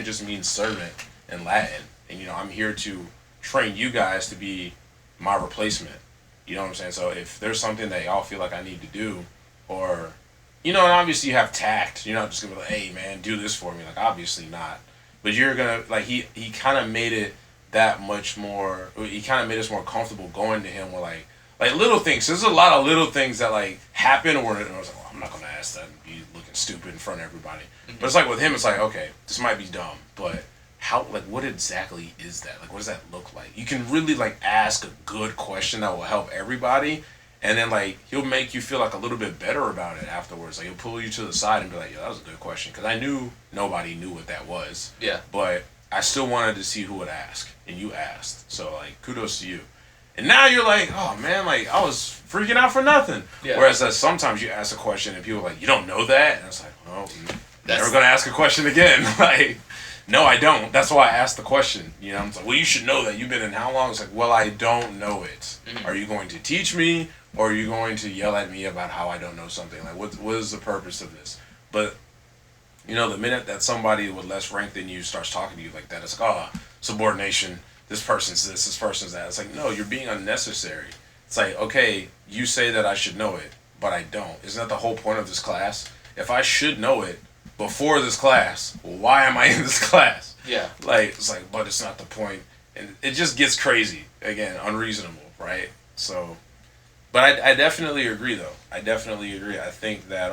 Speaker 1: just means servant in Latin, and I'm here to train you guys to be my replacement. You know what I'm saying? So if there's something that y'all feel like I need to do, or and obviously you have tact. You're not just gonna be like, hey man, do this for me. Like obviously not. But you're gonna like he kind of made it that much more. He kind of made us more comfortable going to him with like little things. There's a lot of little things that like happen where I was like, well, I'm not gonna ask that and be looking stupid in front of everybody. But it's like with him, it's like, okay, this might be dumb, but how, like, what exactly is that? Like, what does that look like? You can really like ask a good question that will help everybody. And then, like, he'll make you feel, like, a little bit better about it afterwards. Like, he'll pull you to the side and be like, yo, that was a good question. Because I knew nobody knew what that was.
Speaker 2: Yeah.
Speaker 1: But I still wanted to see who would ask. And you asked. So, like, kudos to you. And now you're like, oh, man, like, I was freaking out for nothing. Yeah. Whereas sometimes you ask a question and people are like, you don't know that? And it's like, well, never going to ask a question again. Like, no, I don't. That's why I asked the question. It's like, well, you should know that. You've been in how long? It's like, well, I don't know it. Are you going to teach me? Or are you going to yell at me about how I don't know something? Like, what is the purpose of this? But, the minute that somebody with less rank than you starts talking to you like that, it's like, oh, subordination, this person's this person's that. It's like, no, you're being unnecessary. It's like, okay, you say that I should know it, but I don't. Isn't that the whole point of this class? If I should know it before this class, why am I in this class?
Speaker 2: Yeah.
Speaker 1: Like, it's like, but it's not the point. And it just gets crazy. Again, unreasonable, right? So... But I definitely agree, though. I definitely agree. I think that,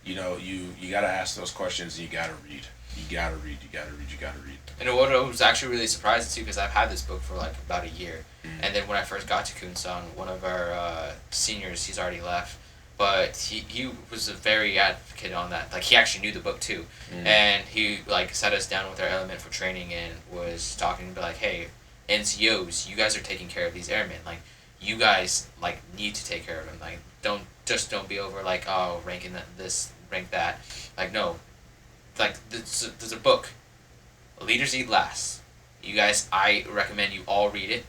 Speaker 1: you got to ask those questions and you got to read. You got to read.
Speaker 2: And what I was actually really surprised too, because I've had this book for like about a year. And then when I first got to Kunsong, one of our seniors, he's already left, but he was a very advocate on that. Like, he actually knew the book too. And he, like, sat us down with our element for training and was talking to like, hey, NCOs, you guys are taking care of these airmen. Like, you guys, like, need to take care of them. Like, don't be over, like, oh, ranking this, rank that. Like, no. Like, there's a book. Leaders Eat Last. You guys, I recommend you all read it.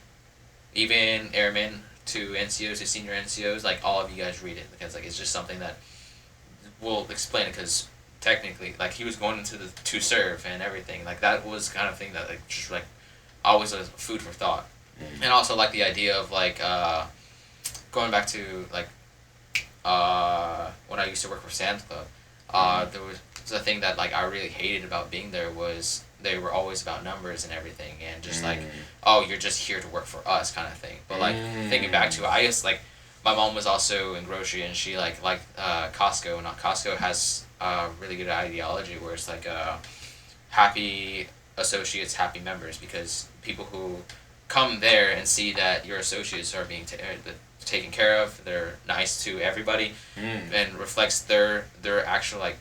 Speaker 2: Even airmen, to NCOs, to senior NCOs, like all of you guys read it because like it's just something that we'll explain it because technically like he was going into the to serve and everything like that was kind of thing that like just like always was food for thought. And also like the idea of like going back to like when I used to work for Sam's Club, there was a thing that like I really hated about being there was they were always about numbers and everything and just like, oh, you're just here to work for us kind of thing. But like thinking back to it, I guess like my mom was also in grocery and she like Costco, and Costco has a really good ideology where it's like happy associates, happy members, because people who come there and see that your associates are being taken care of, they're nice to everybody, and reflects their actual like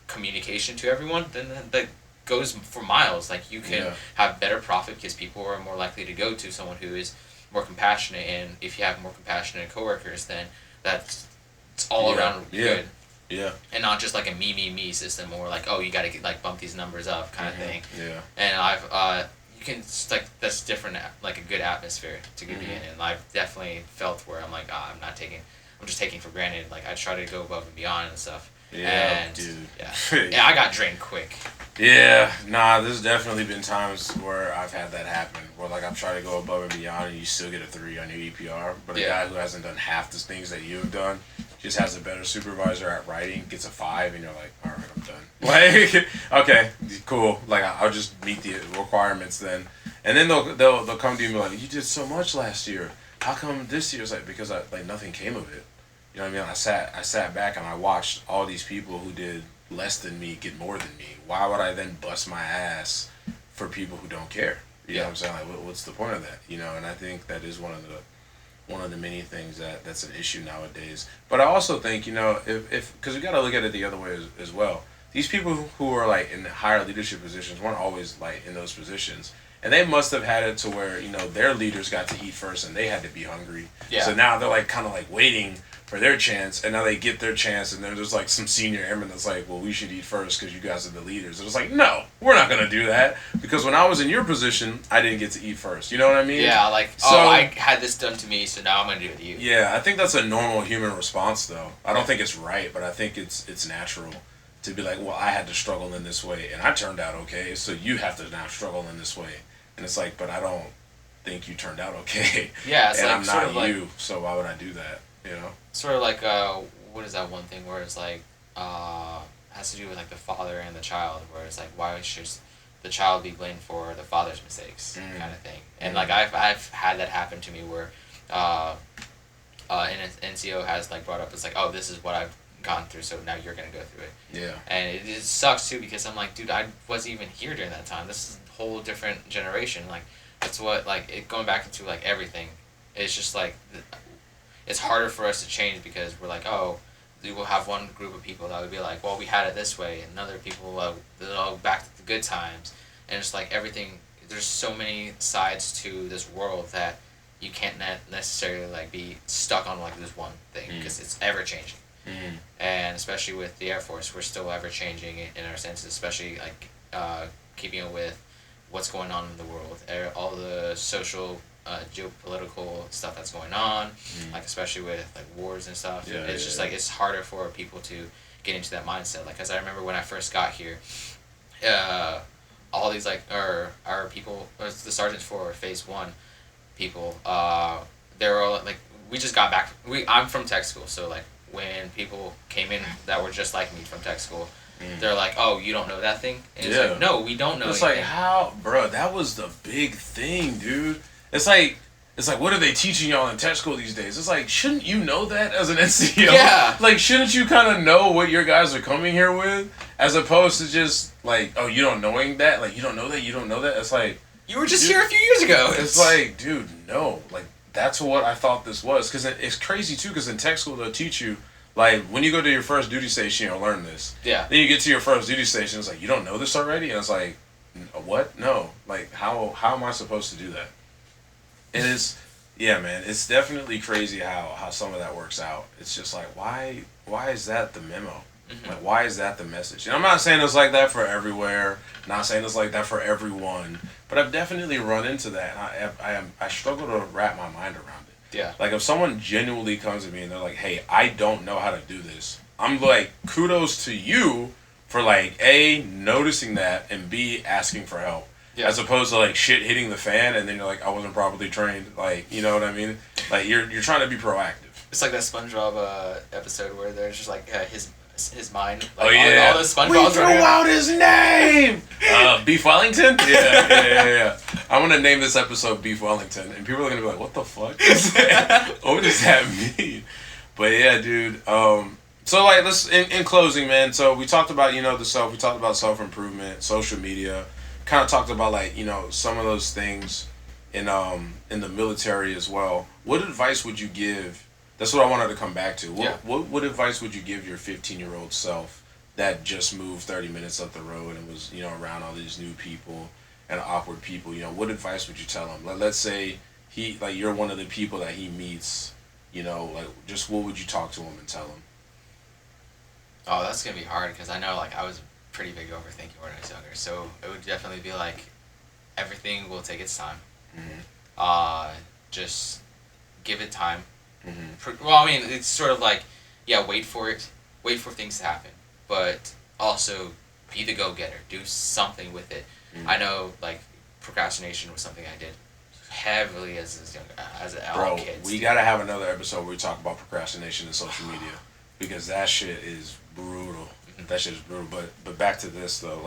Speaker 2: communication to everyone, then that goes for miles. Like you can have better profit because people are more likely to go to someone who is more compassionate, and if you have more compassionate coworkers, then it's all around good.
Speaker 1: Yeah.
Speaker 2: And not just like a me system, or like, oh, you gotta get, like bump these numbers up kind of thing.
Speaker 1: Yeah.
Speaker 2: And I've you can like that's different, like a good atmosphere to be in, and I've definitely felt where I'm like, I'm just taking for granted. Like I try to go above and beyond and stuff.
Speaker 1: Yeah,
Speaker 2: and,
Speaker 1: dude.
Speaker 2: Yeah, I got drained quick.
Speaker 1: Yeah, nah, there's definitely been times where I've had that happen, where like I'm trying to go above and beyond and you still get a 3 on your EPR, but a guy who hasn't done half the things that you've done just has a better supervisor at writing, gets a 5, and you're like, all right, I'm done. Like, okay, cool. Like I'll just meet the requirements then, and then they'll come to you and be like, you did so much last year. How come this year's like because like nothing came of it? You know what I mean? I sat back and I watched all these people who did less than me get more than me. Why would I then bust my ass for people who don't care? You know what I'm saying? Like, what's the point of that? You know, and I think that is one of the many things that's an issue nowadays. But I also think, you know, if because we got to look at it the other way as well. These people who are like in higher leadership positions weren't always like in those positions. And they must have had it to where, you know, their leaders got to eat first and they had to be hungry. Yeah. So now they're like kind of like waiting for their chance, and now they get their chance, and then there's like some senior airman that's like, well, we should eat first because you guys are the leaders. And it's like, no, we're not going to do that, because when I was in your position, I didn't get to eat first. You know what I mean?
Speaker 2: Yeah, like, I had this done to me, so now I'm going to do it to you.
Speaker 1: Yeah, I think that's a normal human response, though. I don't think it's right, but I think it's natural to be like, well, I had to struggle in this way, and I turned out okay, so you have to now struggle in this way. And it's like, but I don't think you turned out okay.
Speaker 2: Yeah, it's
Speaker 1: and
Speaker 2: like,
Speaker 1: I'm
Speaker 2: sort of
Speaker 1: not you,
Speaker 2: like,
Speaker 1: so why would I do that? You know?
Speaker 2: Sort of like, what is that one thing where it's like, has to do with like the father and the child, where it's like, why should the child be blamed for the father's mistakes, kind of thing. And like I've had that happen to me where, an NCO has like brought up, it's like, oh, this is what I've gone through, so now you're gonna go through it.
Speaker 1: Yeah.
Speaker 2: And it sucks too, because I'm like, dude, I wasn't even here during that time. This is a whole different generation. Like, that's what, like, it going back into like everything. It's just like, it's harder for us to change because we're like, oh, we will have one group of people that would be like, well, we had it this way, and other people they'll back to the good times, and it's like everything. There's so many sides to this world that you can't necessarily like be stuck on like this one thing, because it's ever changing. And especially with the Air Force, we're still ever changing in our senses, especially like keeping up with what's going on in the world, all the social, geopolitical stuff that's going on, like especially with like wars and stuff. It's just like it's harder for people to get into that mindset. Like, cause I remember when I first got here, all these like our people, the sergeants for Phase 1 people, they were all like, we just got back. I'm from tech school, so like when people came in that were just like me from tech school, they're like, oh, you don't know that thing? And it's like, no, we don't know
Speaker 1: It's
Speaker 2: anything.
Speaker 1: like, how, bro, that was the big thing, dude. It's like, what are they teaching y'all in tech school these days? It's like, shouldn't you know that as an NCO?
Speaker 2: Yeah.
Speaker 1: Like, shouldn't you kind of know what your guys are coming here with? As opposed to just, like, oh, you don't knowing that? Like, you don't know that? You don't know that? It's like...
Speaker 2: You were just here a few years ago.
Speaker 1: It's like, dude, no. Like, that's what I thought this was. Because it's crazy, too, because in tech school, they'll teach you, like, when you go to your first duty station, you'll learn this.
Speaker 2: Yeah.
Speaker 1: Then you get to your first duty station, it's like, you don't know this already? And it's like, what? No. Like, how am I supposed to do that? And it's, yeah, man, it's definitely crazy how some of that works out. It's just like, why is that the memo? Like, why is that the message? And I'm not saying it's like that for everywhere, not saying it's like that for everyone, but I've definitely run into that, and I struggle to wrap my mind around it.
Speaker 2: Yeah.
Speaker 1: Like, if someone genuinely comes to me and they're like, hey, I don't know how to do this, I'm like, kudos to you for, like, A, noticing that, and B, asking for help. Yeah. As opposed to, like, shit hitting the fan and then you're like, I wasn't properly trained. Like, you know what I mean? Like, you're trying to be proactive.
Speaker 2: It's like that SpongeBob episode where there's just like his mind. Like,
Speaker 1: oh yeah,
Speaker 2: all the SpongeBob.
Speaker 1: We threw out his name. Beef Wellington. Yeah. I'm gonna name this episode Beef Wellington, and people are gonna be like, "What the fuck? What does that mean?" But yeah, dude. So like, let's in closing, man. So we talked about the self. We talked about self-improvement, social media. Kind of talked about like some of those things in the military as well. What advice would you give? That's what I wanted to come back to. What advice would you give your 15-year-old self that just moved 30 minutes up the road and was around all these new people and awkward people? What advice would you tell him? Let's say you're one of the people that he meets. Just what would you talk to him and tell him?
Speaker 2: Oh, that's gonna be hard because I know I was a pretty big overthinker when I was younger. So it would definitely be like everything will take its time. Mm-hmm. Just give it time. Mm-hmm. Well, I mean, it's sort of like, wait for it, wait for things to happen, but also be the go-getter, do something with it. Mm-hmm. I know, procrastination was something I did heavily as all kids.
Speaker 1: We gotta have another episode where we talk about procrastination in social media, because that shit is brutal. Mm-hmm. That shit is brutal. But back to this though,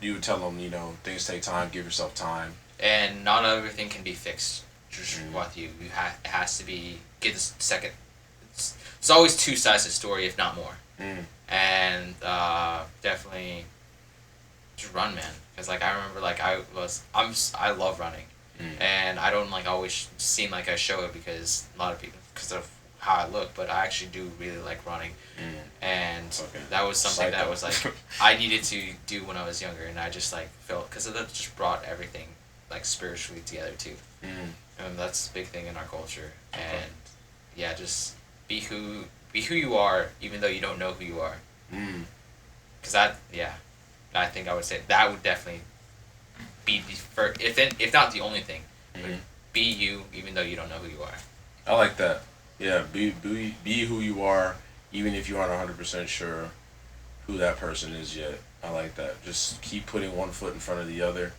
Speaker 1: you would tell them, things take time, give yourself time,
Speaker 2: and not everything can be fixed. Just with you, it has to be get this second. It's always two sides to the story, if not more. And definitely just run, man. Because I remember I love running, and I don't always seem like I show it because a lot of people because of how I look, but I actually do really like running, and that was something that was I needed to do when I was younger, and I just felt because that just brought everything spiritually together too. And that's a big thing in our culture. And just be who you are, even though you don't know who you are. Because I think I would say that would definitely be the first, if not the only thing. Be you, even though you don't know who you are.
Speaker 1: I like that. Yeah, be who you are, even if you aren't 100% sure who that person is yet. I like that. Just keep putting one foot in front of the other.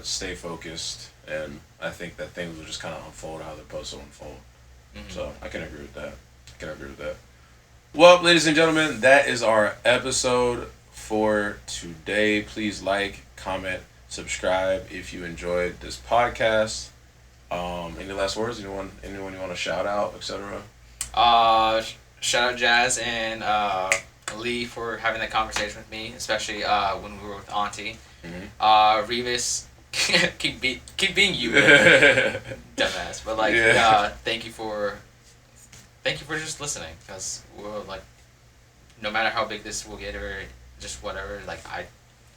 Speaker 1: Stay focused, and I think that things will just kind of unfold how they're supposed to unfold. So I can agree with that. Well, ladies and gentlemen, that is our episode for today. Please like, comment, subscribe if you enjoyed this podcast. Any last words? Anyone you want to shout out, etc.?
Speaker 2: Shout out Jazz and Lee for having that conversation with me, especially when we were with Auntie. Revis, keep being you, dumbass. But thank you for just listening, because we're no matter how big this will get or just whatever,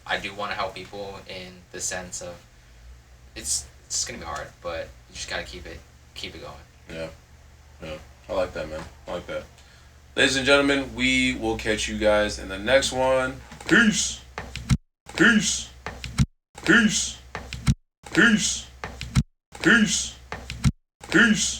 Speaker 2: I do want to help people in the sense of it's gonna be hard, but you just gotta keep it going.
Speaker 1: Yeah, I like that, man. I like that. Ladies and gentlemen, we will catch you guys in the next one. Peace. Peace. Peace. Peace. Peace. Peace.